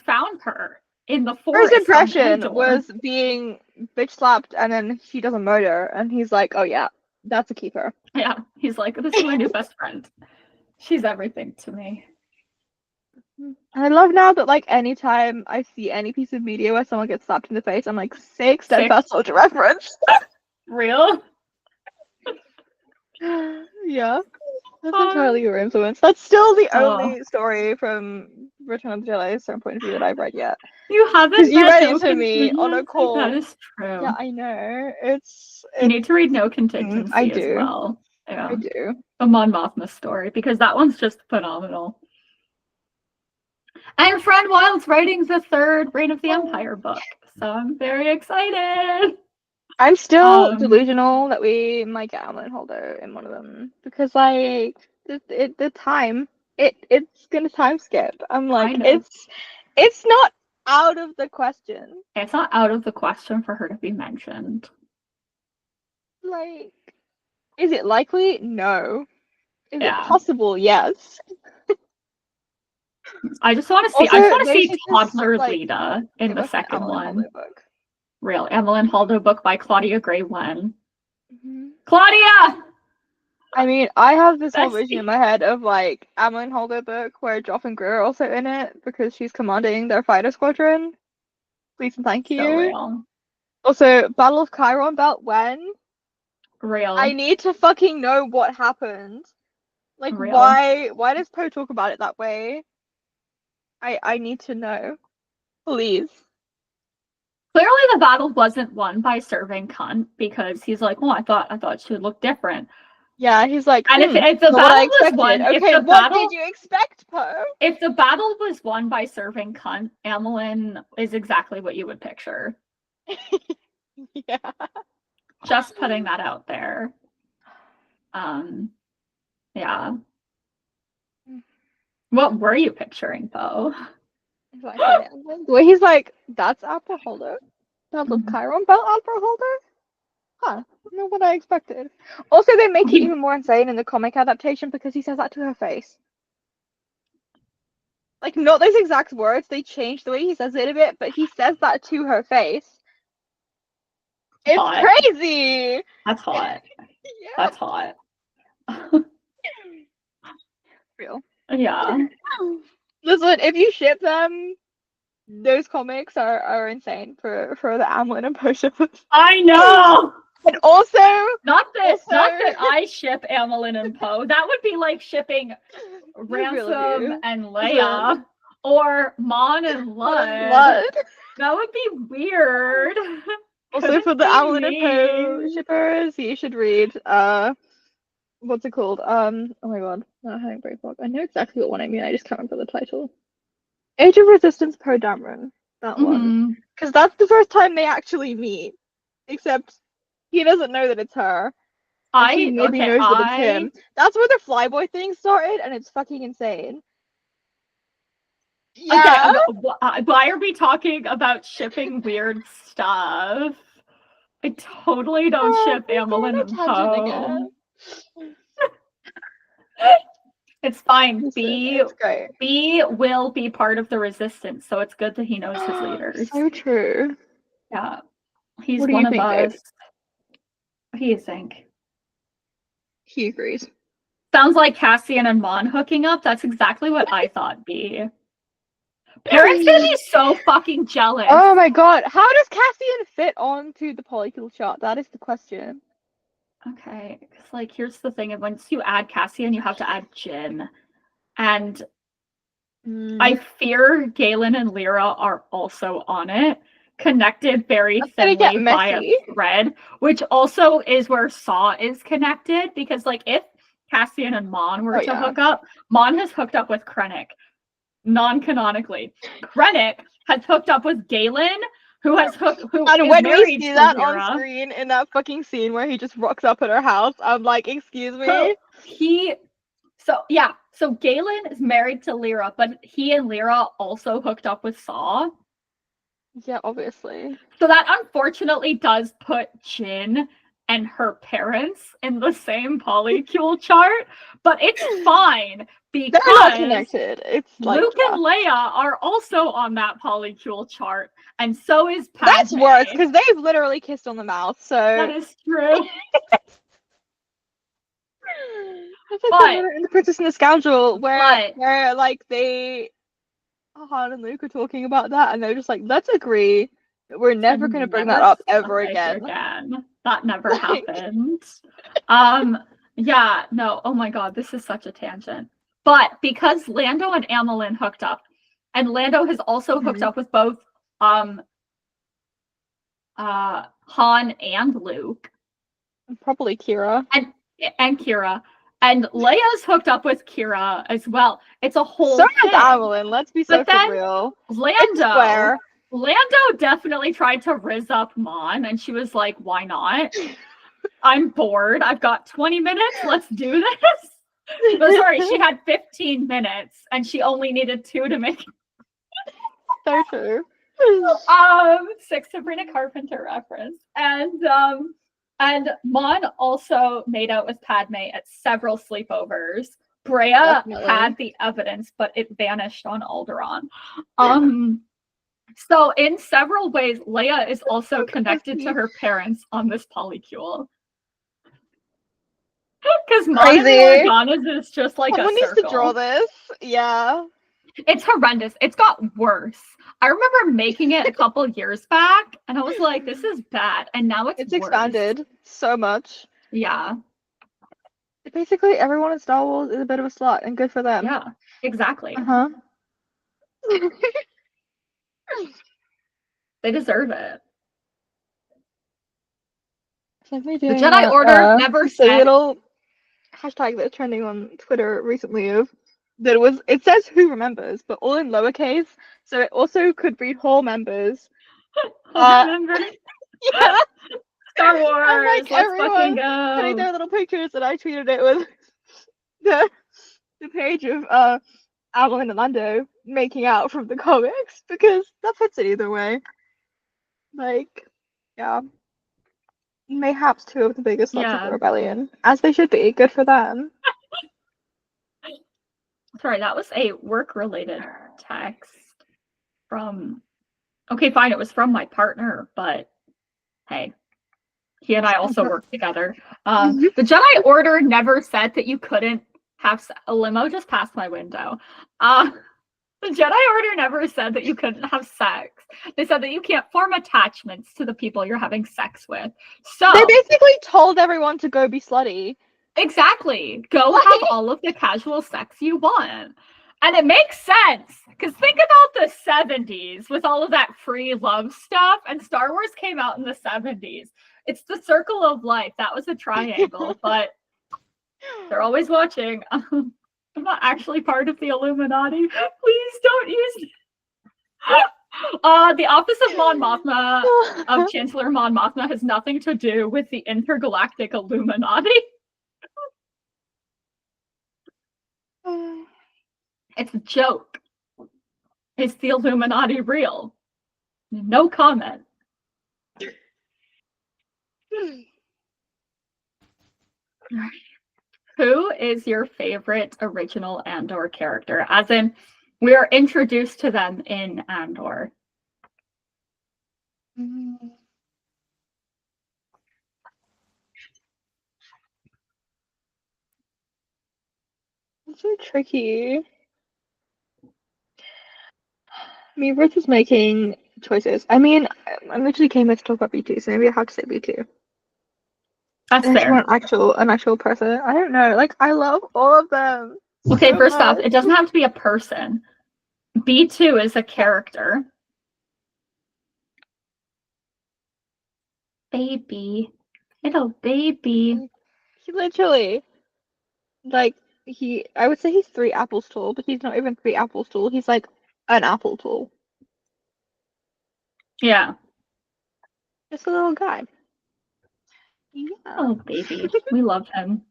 found her in the forest. First impression was being bitch slapped, and then she does a murder, and he's like, oh yeah, that's a keeper. Yeah, he's like, this is my new best friend. She's everything to me. I love now that, like, anytime I see any piece of media where someone gets slapped in the face, I'm like, sick Steadfast Soldier reference. Real? Yeah. That's entirely your influence. That's still the only story from Return of the Jedi certain point of view that I've read yet. You haven't? Because you read it to me on a call. That is true. Yeah, I know. You need to read No Contingency as well. Yeah. I do. The Mon Mothma story, because that one's just phenomenal. And Fran Wild's writing the third Reign of the Empire book, so I'm very excited. I'm still delusional that we might get Amulet Holder in one of them, because like the time it's gonna time skip. I'm like, it's not out of the question. It's not out of the question for her to be mentioned. Like, is it likely? No. Is it possible? Yes. I just want to see. I just want to see toddler Lita in the second one. Real Evelyn Holdo book by Claudia Gray Wen. Claudia! I mean, I have this whole vision in my head of like Amelin Holdo book where Joff and Greer are also in it because she's commanding their fighter squadron. Please and thank you. So real. Also, Battle of Chiron Belt when? Real. I need to fucking know what happened. Like, why does Poe talk about it that way? I need to know. Please. Clearly the battle wasn't won by serving cunt because he's like, oh, I thought she would look different. Yeah, he's like, and if the battle was won, okay, what did you expect, Poe? If the battle was won by serving cunt, Amelin is exactly what you would picture. Yeah. Just putting that out there. Yeah. What were you picturing, Poe? Well, he's like, that's Alpha Holder. Battle of Chiron Belt Alpha Holder? Huh. Not what I expected. Also, they make it even more insane in the comic adaptation because he says that to her face. Like, not those exact words, they change the way he says it a bit, but he says that to her face. It's hot. Crazy! That's hot. Yeah. That's hot. Real. Yeah. Listen, if you ship them, those comics are insane for the Amelin and Poe shippers. I know! And also... Not that I ship Amelin and Poe. That would be like shipping Ransom and Leia. Or Mon and Lud. That would be weird. Also, for the Amelin and Poe shippers, you should read, what's it called? Oh my god, not having brain fog. I know exactly what one I mean, I just can't remember the title. Age of Resistance Poe Dameron. That one. Because that's the first time they actually meet. Except he doesn't know that it's her. He maybe knows that it's him. That's where the Flyboy thing started, and it's fucking insane. Yeah. Okay, why are we talking about shipping weird stuff? I totally don't ship Amelin and Poe. It's fine. It's great. B will be part of the resistance, so it's good that he knows his leaders. So true. Yeah. He's what do one you of think, us. Gabe? What do you think? He agrees. Sounds like Cassian and Mon hooking up. That's exactly what I thought, B. Perrin's gonna be so fucking jealous. Oh my god, how does Cassian fit onto the polycule chart? That is the question. Okay, because like here's the thing: once you add Cassian, you have to add Jin, and I fear Galen and Lyra are also on it, connected very thinly by a thread, which also is where Saw is connected. Because like if Cassian and Mon were to hook up, Mon has hooked up with Krennic, non-canonically. Krennic has hooked up with Galen, who has hooked. And when we see that on screen in that fucking scene where he just rocks up at her house, I'm like, excuse me. So Galen is married to Lyra, but he and Lyra also hooked up with Saw. Yeah, obviously. So that unfortunately does put Jin and her parents in the same polycule chart, but it's fine because they're not connected. It's like, Luke and Leia are also on that polycule chart, and so is Padme. That's worse because they've literally kissed on the mouth. So that is true. It's like in the Princess and the Scoundrel where like Han and Luke are talking about that, and they're just like, let's agree that we're never going to bring that up ever again. That never happened. Yeah, no, oh my god, this is such a tangent. But because Lando and Amelin hooked up, and Lando has also hooked up with both Han and Luke. Probably Kira. And Kira. And Leia's hooked up with Kira as well. It's a whole thing. So is Amelin, let's be so for real. Lando definitely tried to rizz up Mon, and she was like, why not? I'm bored. I've got 20 minutes. Let's do this. But sorry, she had 15 minutes, and she only needed 2 to make it. So true. 6 Sabrina Carpenter reference. And Mon also made out with Padme at several sleepovers. Brea had the evidence, but it vanished on Alderaan. So in several ways, Leia is also connected to her parents on this polycule. Because Mon and Organa's is just like someone a circle. Needs to draw this. Yeah. It's horrendous. It's got worse. I remember making it a couple years back, and I was like, this is bad. And now it's expanded so much. Yeah. Basically, everyone in Star Wars is a bit of a slut, and good for them. Yeah, exactly. They deserve it. The Jedi Order never said... a little hashtag that's trending on Twitter recently of that it says who remembers, but all in lowercase, so it also could read whole members. Members? Yeah. Star Wars, and like let's fucking go. Putting their little pictures, and I tweeted it with the page of Amelin and Lando making out from the comics, because that fits it either way. Like, yeah. Mayhaps 2 of the biggest sluts of the rebellion, as they should be. Good for them. Sorry, that was a work-related text from... Okay, fine, it was from my partner, but hey, he and I also work together. The Jedi Order never said that you couldn't have... A limo just passed my window. The Jedi Order never said that you couldn't have sex. They said that you can't form attachments to the people you're having sex with. So they basically told everyone to go be slutty. Exactly. Go have all of the casual sex you want. And it makes sense. Because think about the 70s with all of that free love stuff. And Star Wars came out in the 70s. It's the circle of life. That was a triangle. But they're always watching. I'm not actually part of the Illuminati. Please don't use it. The Office of Mon Mothma, of Chancellor Mon Mothma, has nothing to do with the intergalactic Illuminati. It's a joke. Is the Illuminati real? No comment. Who is your favorite original Andor character? As in, we are introduced to them in Andor. It's so tricky. I mean, Ruth is making choices. I mean, I literally came here to talk about B2, so maybe I have to say B2. That's Unless you fair. want an actual person. I don't know. Like, I love all of them. Okay, So first off, much. it doesn't have to be a person. B2 is a character. Baby. Little baby. He literally, like, I would say he's 3 apples tall, but he's not even 3 apples tall. He's like an apple tall. Yeah. Just a little guy. Yeah. Oh, baby. We love him.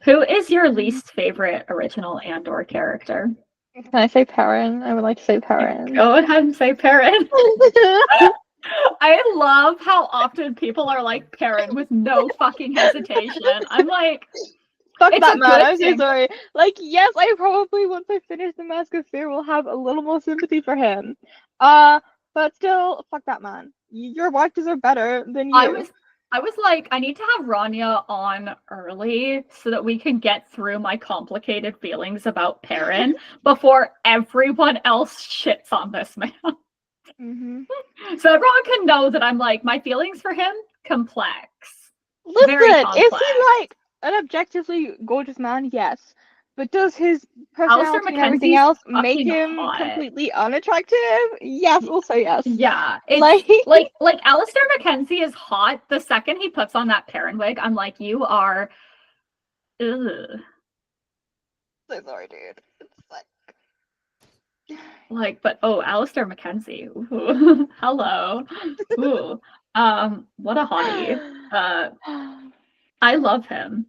Who is your least favorite original Andor character? Can I say Perrin? I would like to say Perrin. Go ahead and say Perrin. I love how often people are like Perrin with no fucking hesitation. I'm like, fuck it's that man. I'm so thing. sorry. Like, yes, I probably once I finish the Mask of Fear will have a little more sympathy for him. But still, fuck that man. Your wife deserves better than you. I was like, I need to have Rania on early so that we can get through my complicated feelings about Perrin before everyone else shits on this man. So everyone can know that I'm like, my feelings for him, complex. Listen, very complex. Is he like an objectively gorgeous man? Yes. But does his personality and everything else make him completely unattractive? Yes, also yes. Yeah. It's like Alistair Mackenzie is hot. The second he puts on that Perrin wig, I'm like, you are ugh. So sorry, dude. It's like, but oh, Alistair Mackenzie. Ooh. Hello. Ooh. What a hottie. I love him.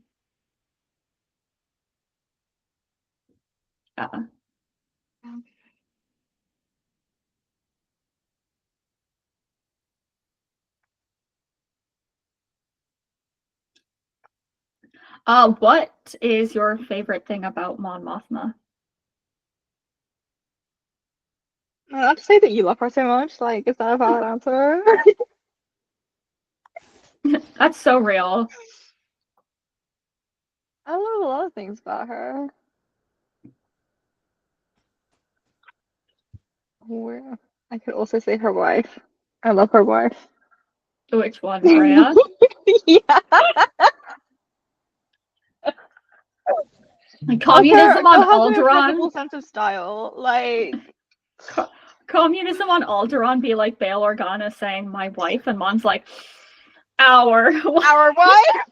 What is your favorite thing about Mon Mothma? I have to say that you love her so much. Like, is that a valid answer? That's so real. I love a lot of things about her. I could also say her wife. I love her wife. Which one, Freya? Yeah. Like communism on Alderaan. Impeccable sense of style, like communism on Alderaan be like Bail Organa saying "my wife," and Mon's like our wife.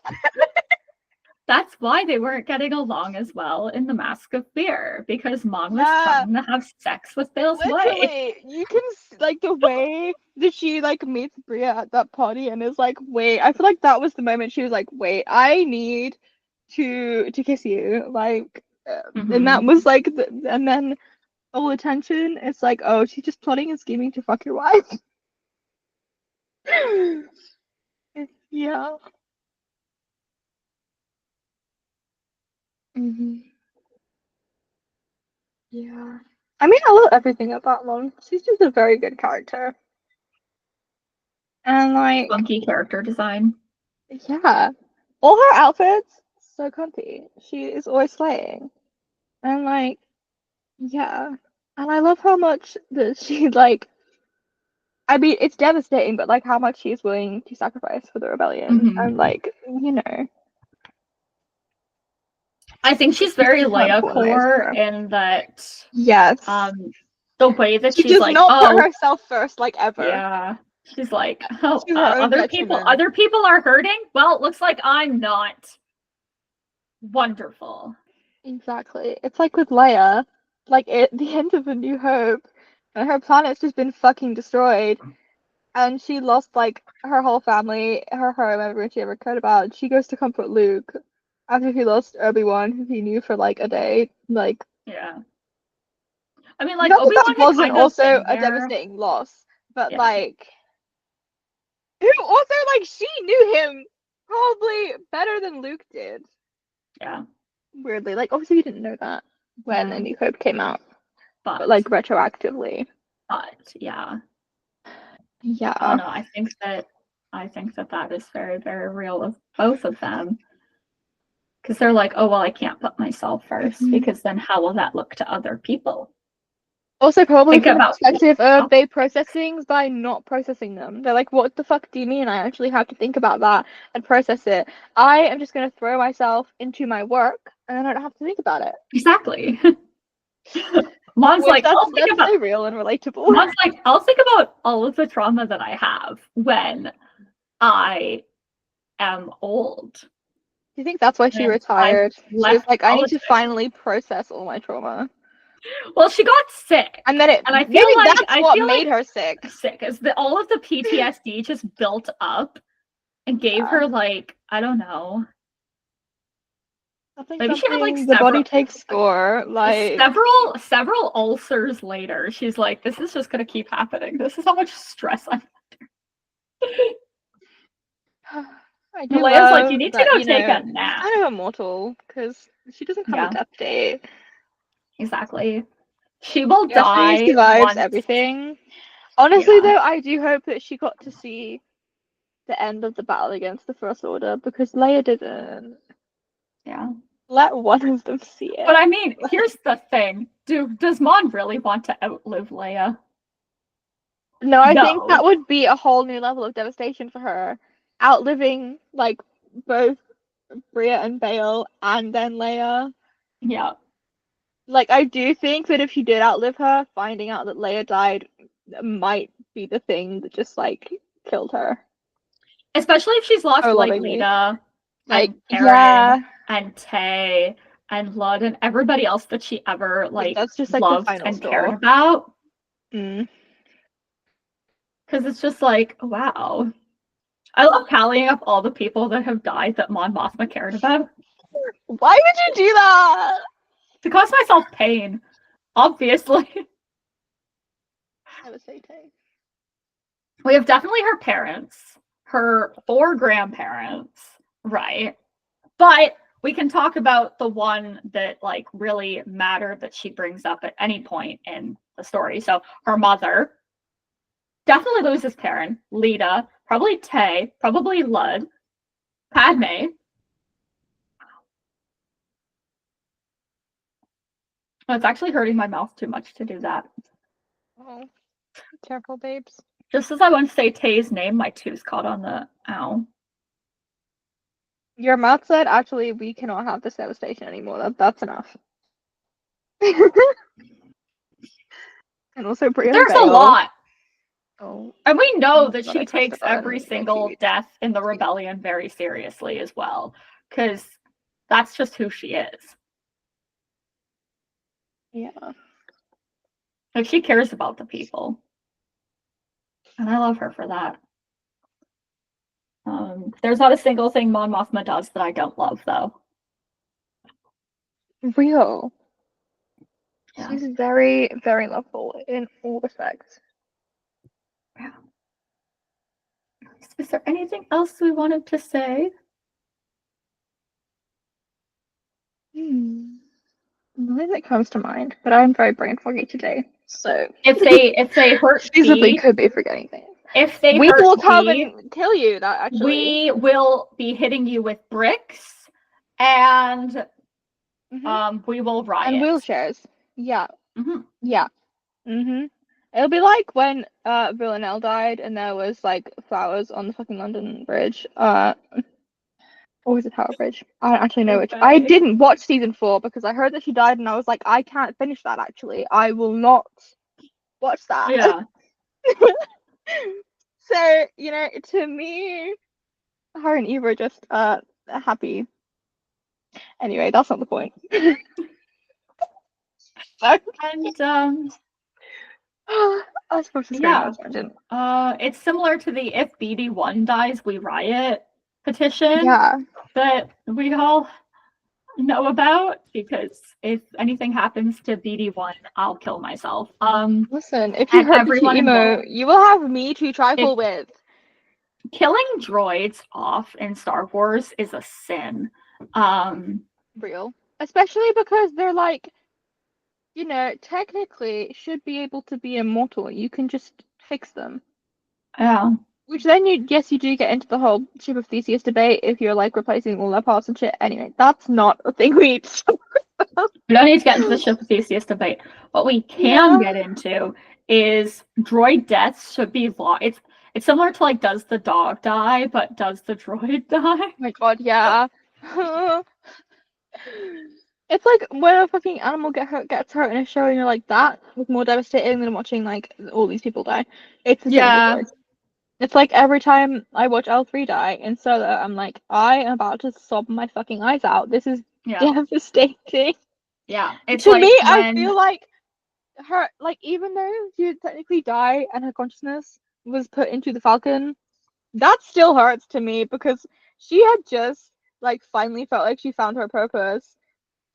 That's why they weren't getting along as well in the Mask of Fear, because Mon was trying to have sex with Bail's wife. You can like the way that she like meets Bria at that party and is like, wait, I feel like that was the moment she was like, wait, I need to kiss you, like, and that was like, and then all the tension. It's like, oh, she's just plotting and scheming to fuck your wife. Yeah. Yeah. I mean, I love everything about Mon. She's just a very good character. And like funky character design. Yeah. All her outfits, so comfy. She is always slaying. And like, yeah. And I love how much that she like I mean, it's devastating, but like how much she's willing to sacrifice for the rebellion. And like, you know. I think she's very Leia core in that. Yes. The way that she she's does like, not put herself first, like ever. Yeah. She's like, oh, other people are hurting. Well, it looks like I'm not. Wonderful. Exactly. It's like with Leia, like at the end of A New Hope, and her planet's just been fucking destroyed, and she lost like her whole family, her home, everyone she ever cared about. She goes to comfort Luke after he lost Obi-Wan, who he knew for like a day. Like, yeah. I mean, like, not that Obi-Wan that had wasn't kind of also been a there. devastating loss, but Yeah. like, who also like she knew him probably better than Luke did. Yeah. Weirdly, like obviously we didn't know that when A No. New Hope came out, but But like retroactively. yeah. I Yeah. don't know. I think that that is very, very real of both of them. Because they're like, oh well, I can't put myself 1st because then how will that look to other people? Also, probably Think from the about perspective of they process things by not processing them. They're like, what the fuck do you mean? I actually have to think about that and process it. I am just going to throw myself into my work and I don't have to think about it. exactly. Mom's Which like, I'll think about. so real and relatable. Mom's like, I'll think about all of the trauma that I have when I am old. Do you think that's why she And retired? She was left like, I need to politics. finally process all my trauma. Well, she got sick. And then And I feel maybe like that's what made her sick. Is that all of the PTSD just built up and gave her like, I don't know. Maybe she had like the body takes score. Like several ulcers later. She's like, this is just gonna keep happening. This is how much stress I'm I do Leia's like, you need to go take a nap. She's kind of immortal because she doesn't have a death date. Exactly. She will die. She survives everything. Honestly, though, I do hope that she got to see the end of the battle against the First Order because Leia didn't. Yeah. Let one of them see it. But I mean, here's the thing. Does Mon really want to outlive Leia? No, I think that would be a whole new level of devastation for her. Outliving, like, both Bria and Bail and then Leia. Yeah. Like, I do think that if she did outlive her, finding out that Leia died might be the thing that just, like, killed her. Especially if she's lost, like, Lita, like, and Aaron, and Tay, and Lud, and everybody else that she ever, like, that's just, like, loved and cared about. Because it's just like, wow. I love tallying up all the people that have died that Mon Mothma cared about. Why would you do that? To cause myself pain, obviously. Devastating. We have definitely her parents, her 4 grandparents, right? But we can talk about the one that like really mattered that she brings up at any point in the story. So her mother definitely loses Karen, Lita, probably Tay, probably Lud, Padme. Oh, it's actually hurting my mouth too much to do that. Oh, careful, babes. Just as I want to say Tay's name, my tooth caught on the ow. Your mouth said, actually, we cannot have this devastation anymore. That's enough. And also, Bria there's a lot. Oh. And we know that she takes every single death in the rebellion very seriously as well, because that's just who she is. Yeah. Like, she cares about the people. And I love her for that. There's not a single thing Mon Mothma does that I don't love, though. Real. Yeah. She's very, very lovable in all respects. Yeah. Is there anything else we wanted to say? Nothing that comes to mind, but I'm very brain foggy today. So if they hurt feasibly could be forgetting things. If they we hurt will come and kill you. That actually we will be hitting you with bricks, and we will riot. And wheelchairs. Yeah. Mm-hmm. Yeah. It'll be like when Villanelle died and there was like flowers on the fucking London Bridge. Or was it Tower Bridge? I don't actually know which. I didn't watch season 4 because I heard that she died and I was like, I can't finish that actually. I will not watch that. Yeah. So, you know, to me, her and Eva are just happy. Anyway, that's not the point. And I suppose it's similar to the if BD1 dies, we riot petition. Yeah. But we all know about, because if anything happens to BD1, I'll kill myself. Listen, if you and hurt everyone B2EMO, involved, you will have me to trifle with. killing droids off in Star Wars is a sin. Real. Especially because they're like, technically should be able to be immortal. You can just fix them. Yeah. Which then you do get into the whole ship of Theseus debate if you're like replacing all their parts and shit. Anyway, that's not a thing we need to talk about. We don't need to get into the ship of Theseus debate. What we can get into is droid deaths should be law. It's similar to like, does the dog die, but does the droid die? Oh my god, yeah. It's like when a fucking animal gets hurt in a show and you're like, that was more devastating than watching like all these people die. It's the same with droids. It's like every time I watch L3 die in Solo, I'm like, I am about to sob my fucking eyes out. This is devastating. Yeah. It's to like me, I feel like her, like, even though she would technically die and her consciousness was put into the Falcon, that still hurts to me because she had just like finally felt like she found her purpose,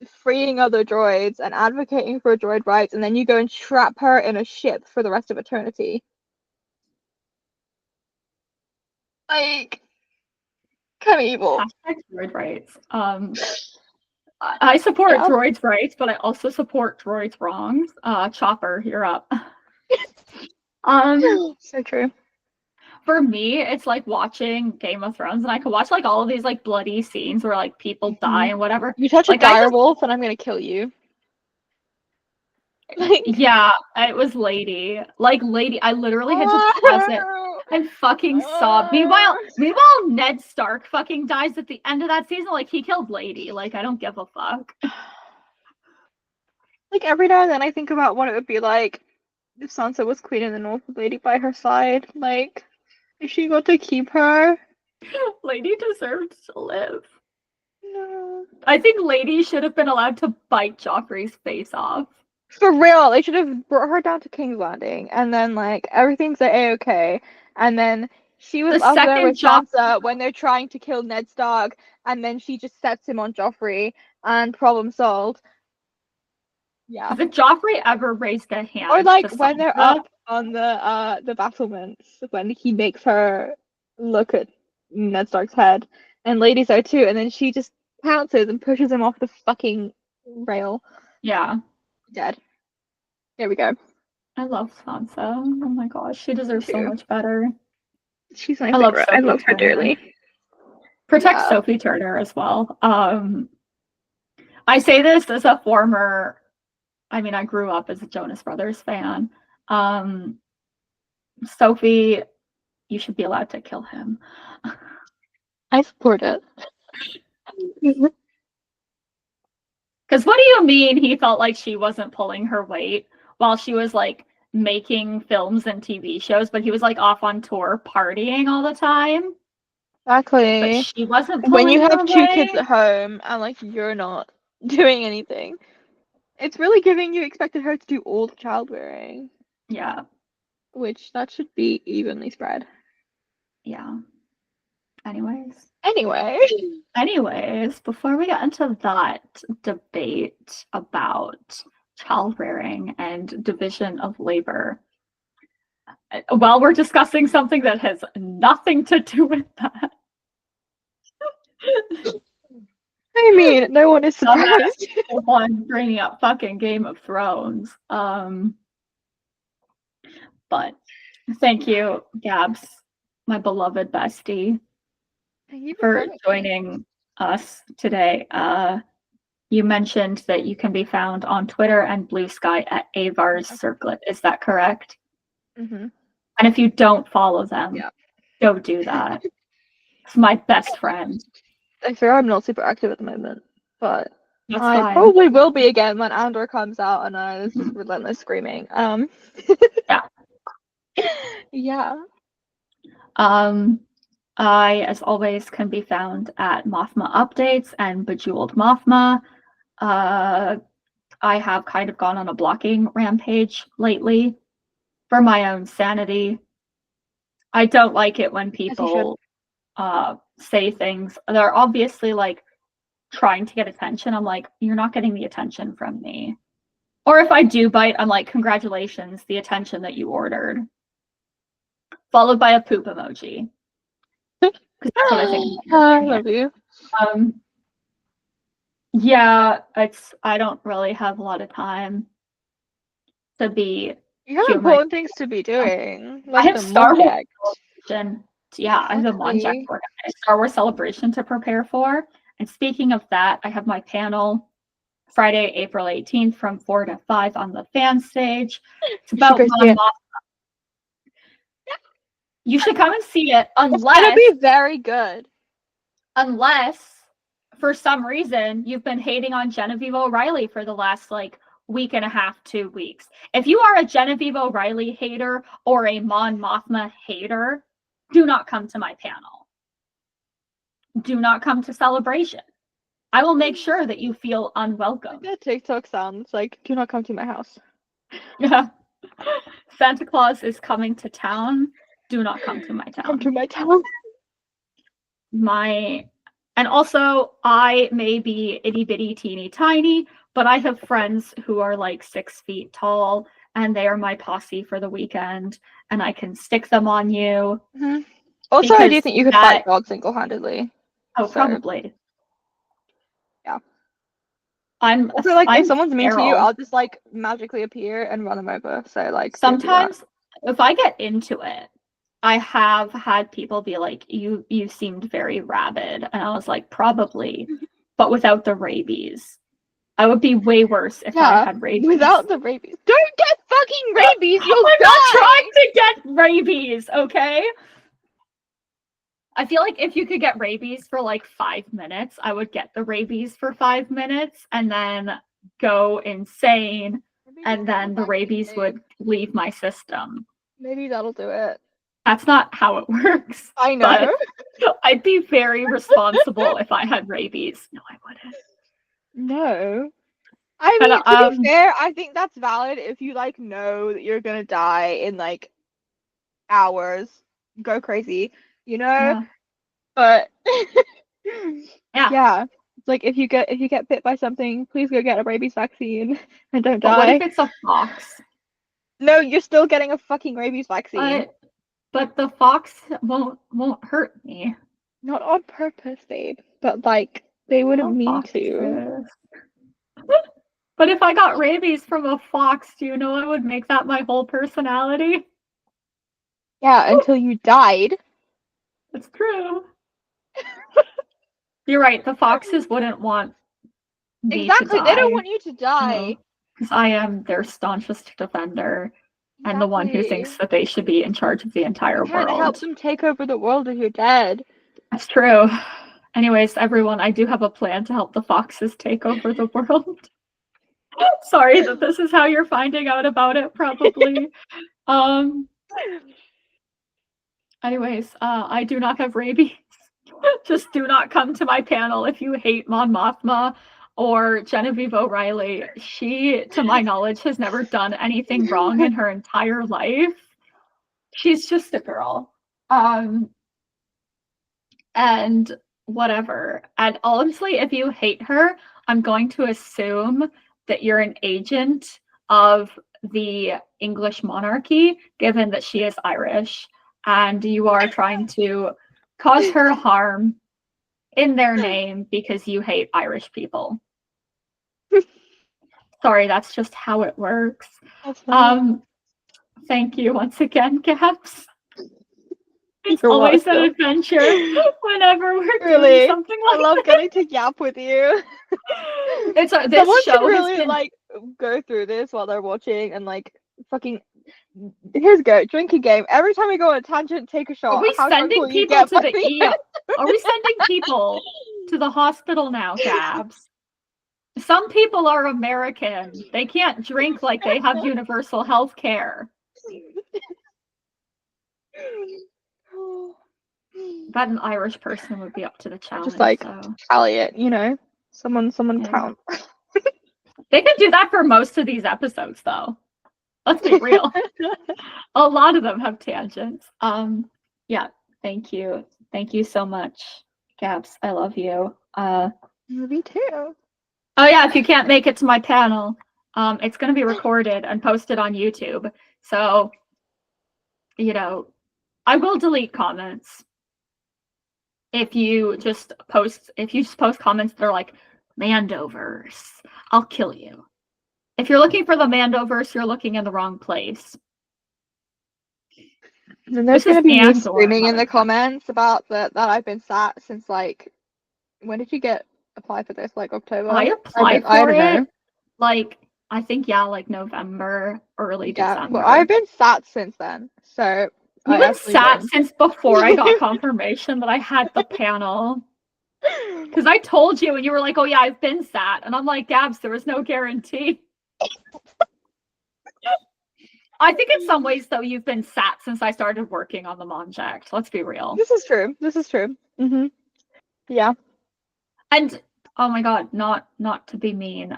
freeing other droids and advocating for droid rights, and then you go and trap her in a ship for the rest of eternity. Like, kind of evil. Droid rights. I support droids' rights, but I also support droids' wrongs. Chopper, you're up. So true. For me, it's like watching Game of Thrones, and I could watch like all of these like bloody scenes where like people die and whatever. You touch like, a dire wolf, and I'm gonna kill you. Yeah, it was Lady. Like Lady, I literally had to pause it and fucking sob. Meanwhile, Ned Stark fucking dies at the end of that season. Like, he killed Lady. Like, I don't give a fuck. Like, every now and then I think about what it would be like if Sansa was Queen in the North with Lady by her side. Like, if she got to keep her. Lady deserved to live. No. I think Lady should have been allowed to bite Joffrey's face off. For real, they should have brought her down to King's Landing, and then like everything's A-okay, and then she was up there with Sansa when they're trying to kill Ned Stark, and then she just sets him on Joffrey, and problem solved. Yeah. If Joffrey ever raised a hand, or like when they're up on the battlements, when he makes her look at Ned Stark's head, and Lady's there too, and then she just pounces and pushes him off the fucking rail. Yeah. Dead. There we go. I love Sansa. Oh my gosh, she deserves so much better. She's my favorite. I love her dearly. Protect Sophie Turner as well. I say this as a former, I mean, I grew up as a Jonas Brothers fan. Sophie, you should be allowed to kill him. I support it. Because what do you mean he felt like she wasn't pulling her weight while she was like making films and TV shows, but he was like off on tour partying all the time? Exactly. But she wasn't pulling when you have two weight. kids at home and like you're not doing anything, it's really giving you expected her to do all the childbearing. Yeah. Which that should be evenly spread. Yeah. Anyways, before we get into that debate about child rearing and division of labor, while we're discussing something that has nothing to do with that. I mean, no one is surprised. One bringing up fucking Game of Thrones. But thank you, Gabs, my beloved bestie, for joining us today. You mentioned that you can be found on Twitter and Blue Sky at avarscirclet. Is that correct? Mm-hmm. And if you don't follow them, go do that. It's my best friend. I fear I'm not super active at the moment, but That's I fine. probably will be again when Andor comes out and there's just relentless screaming. Yeah. I, as always, can be found at Mothma Updates and Bejeweled Mothma. I have kind of gone on a blocking rampage lately for my own sanity. I don't like it when people say things. They're obviously like trying to get attention, I'm like, you're not getting the attention from me. Or if I do bite, I'm like, congratulations, the attention that you ordered. Followed by a poop emoji. Because that's what I think. I love you. Yeah, I don't really have a lot of time to be. You have important things to be doing. Like I have the Star Wars Celebration. Yeah, I have the Monjack for a Star Wars Celebration to prepare for. And speaking of that, I have my panel Friday, April 18th from 4 to 5 on the fan stage. It's about Mon Mothma. You should come and see it, unless it's gonna be very good. Unless for some reason you've been hating on Genevieve O'Reilly for the last like week and a half, 2 weeks. If you are a Genevieve O'Reilly hater or a Mon Mothma hater, do not come to my panel. Do not come to Celebration. I will make sure that you feel unwelcome. That TikTok sounds like, do not come to my house. Yeah. Santa Claus is coming to town. Do not come to my town. Come to my town. And also, I may be itty bitty teeny tiny, but I have friends who are like 6 feet tall, and they are my posse for the weekend, and I can stick them on you. Mm-hmm. Also, I do think you could fight God single-handedly. Oh, so. Probably. Yeah. I'm if someone's mean to you, I'll just like magically appear and run them over. So like sometimes if I get into it, I have had people be like, you seemed very rabid. And I was like, probably, but without the rabies. I would be way worse if I had rabies. Without the rabies. Don't get fucking rabies, you'll die! I'm not trying to get rabies, okay? I feel like if you could get rabies for like 5 minutes, I would get the rabies for 5 minutes and then go insane. And then the rabies would leave my system. Maybe that'll do it. That's not how it works. I know. I'd be very responsible if I had rabies. No, I wouldn't. No. I mean, to be fair, I think that's valid if you like know that you're gonna die in like hours. Go crazy, you know? Yeah. But yeah. It's like if you get bit by something, please go get a rabies vaccine and don't die. What if it's a fox? No, you're still getting a fucking rabies vaccine. But the fox won't hurt me. Not on purpose, babe. But like they wouldn't mean to. But if I got rabies from a fox, do you know I would make that my whole personality? Yeah, until you died. It's true. You're right. The foxes wouldn't want me to die. They don't want you to die. Because I am their staunchest defender and the one who thinks that they should be in charge of the entire world. To help them take over the world if you're dead. That's true. Anyways, everyone, I do have a plan to help the foxes take over the world. Sorry that this is how you're finding out about it, probably. Anyways, I do not have rabies. Just do not come to my panel if you hate Mon Mothma or Genevieve O'Reilly. She, to my knowledge, has never done anything wrong in her entire life. She's just a girl. And whatever. And honestly, if you hate her, I'm going to assume that you're an agent of the English monarchy, given that she is Irish, and you are trying to cause her harm in their name because you hate Irish people. Sorry, that's just how it works. Thank you once again, Gabs. It's always an adventure whenever we're doing something like that. I love getting to yap with you. This Someone show should really like go through this while they're watching and like fucking. Here's a go. Drinking game. Every time we go on a tangent, take a shot. Are we sending people to the ER? Are we sending people to the hospital now, Gabs? Some people are American. They can't drink like they have universal health care. But an Irish person would be up to the challenge. Just like tally it, you know? Someone count. They could do that for most of these episodes, though. Let's be real. A lot of them have tangents. Yeah, thank you. Thank you so much, Gabs. I love you. Me too. Oh yeah, if you can't make it to my panel, it's going to be recorded and posted on YouTube. So, you know, I will delete comments if you just post comments that are like Mandoverse. I'll kill you. If you're looking for the Mandoverse, you're looking in the wrong place. And there's going to be me screaming in the comments about that I've been sat since, like, when did you apply for this? Like October? I applied for it, like, I think, yeah, like November, early December. Well, I've been sat since then, so you've been sat since before I got confirmation that I had the panel. Because I told you, and you were like, "Oh yeah, I've been sat," and I'm like, "Gabs, there was no guarantee." I think in some ways, though, you've been sat since I started working on the Monject. Let's be real. This is true. This is true. Yeah. And oh my god, not to be mean,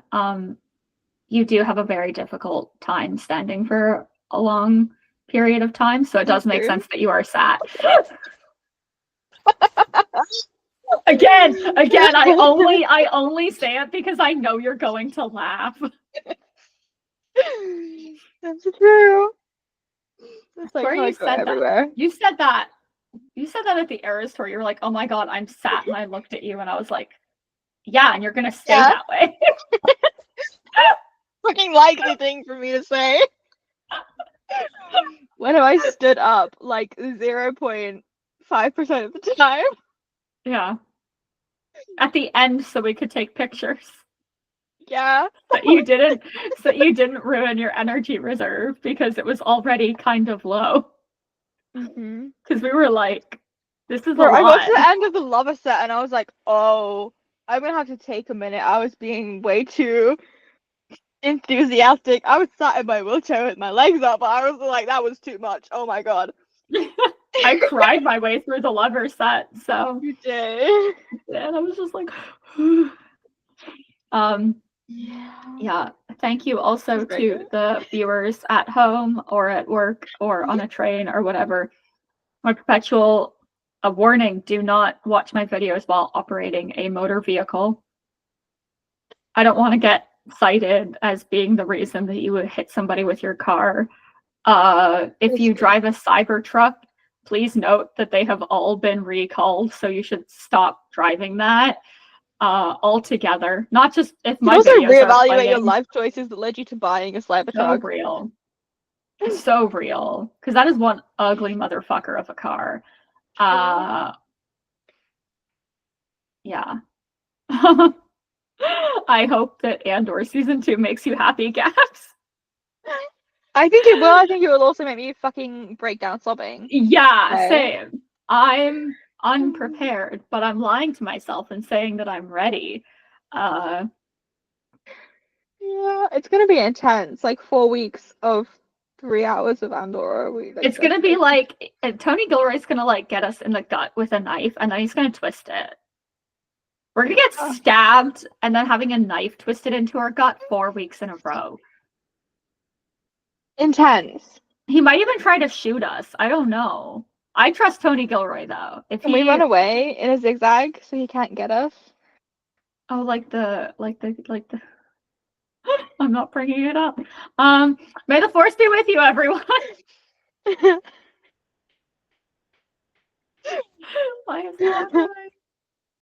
you do have a very difficult time standing for a long period of time, so it does make sense that you are sat. Again, I only say it because I know you're going to laugh. That's true. That's like where how you said everywhere. You said that at the Eras tour. You were like, "Oh my god, I'm sat," and I looked at you and I was like, "Yeah, and you're gonna stay that way." Fucking likely thing for me to say. When have I stood up? Like 0.5% of the time. Yeah. At the end, so we could take pictures. Yeah. So you didn't ruin your energy reserve because it was already kind of low. Because we were like, this is a lot. I got to the end of the lava set and I was like, oh, I'm gonna have to take a minute. I was being way too enthusiastic. I was sat in my wheelchair with my legs up, but I was like, that was too much. Oh my god. I cried my way through the lover set, so you did. And I was just like yeah. Thank you also to the viewers at home or at work or on a train or whatever. My perpetual warning, do not watch my videos while operating a motor vehicle. I don't want to get cited as being the reason that you would hit somebody with your car. If you drive a Cybertruck, please note that they have all been recalled, so you should stop driving that altogether. Not just if my videos also reevaluate your life choices that led you to buying a Cybertruck. So real. So real. Because that is one ugly motherfucker of a car. Yeah. I hope that Andor season 2 makes you happy, Gabs. I think it will. I think it will also make me fucking break down sobbing. Yeah, same. I'm unprepared, but I'm lying to myself and saying that I'm ready. Yeah, it's gonna be intense. Like 4 weeks of 3 hours of Andor. It's gonna be like Tony Gilroy's gonna like get us in the gut with a knife, and then he's gonna twist it. We're gonna get stabbed and then having a knife twisted into our gut 4 weeks in a row. Intense. He might even try to shoot us. I don't know. I trust Tony Gilroy though. Can we run away in a zigzag so he can't get us? Oh, like the I'm not bringing it up. May the force be with you, everyone. Why is that?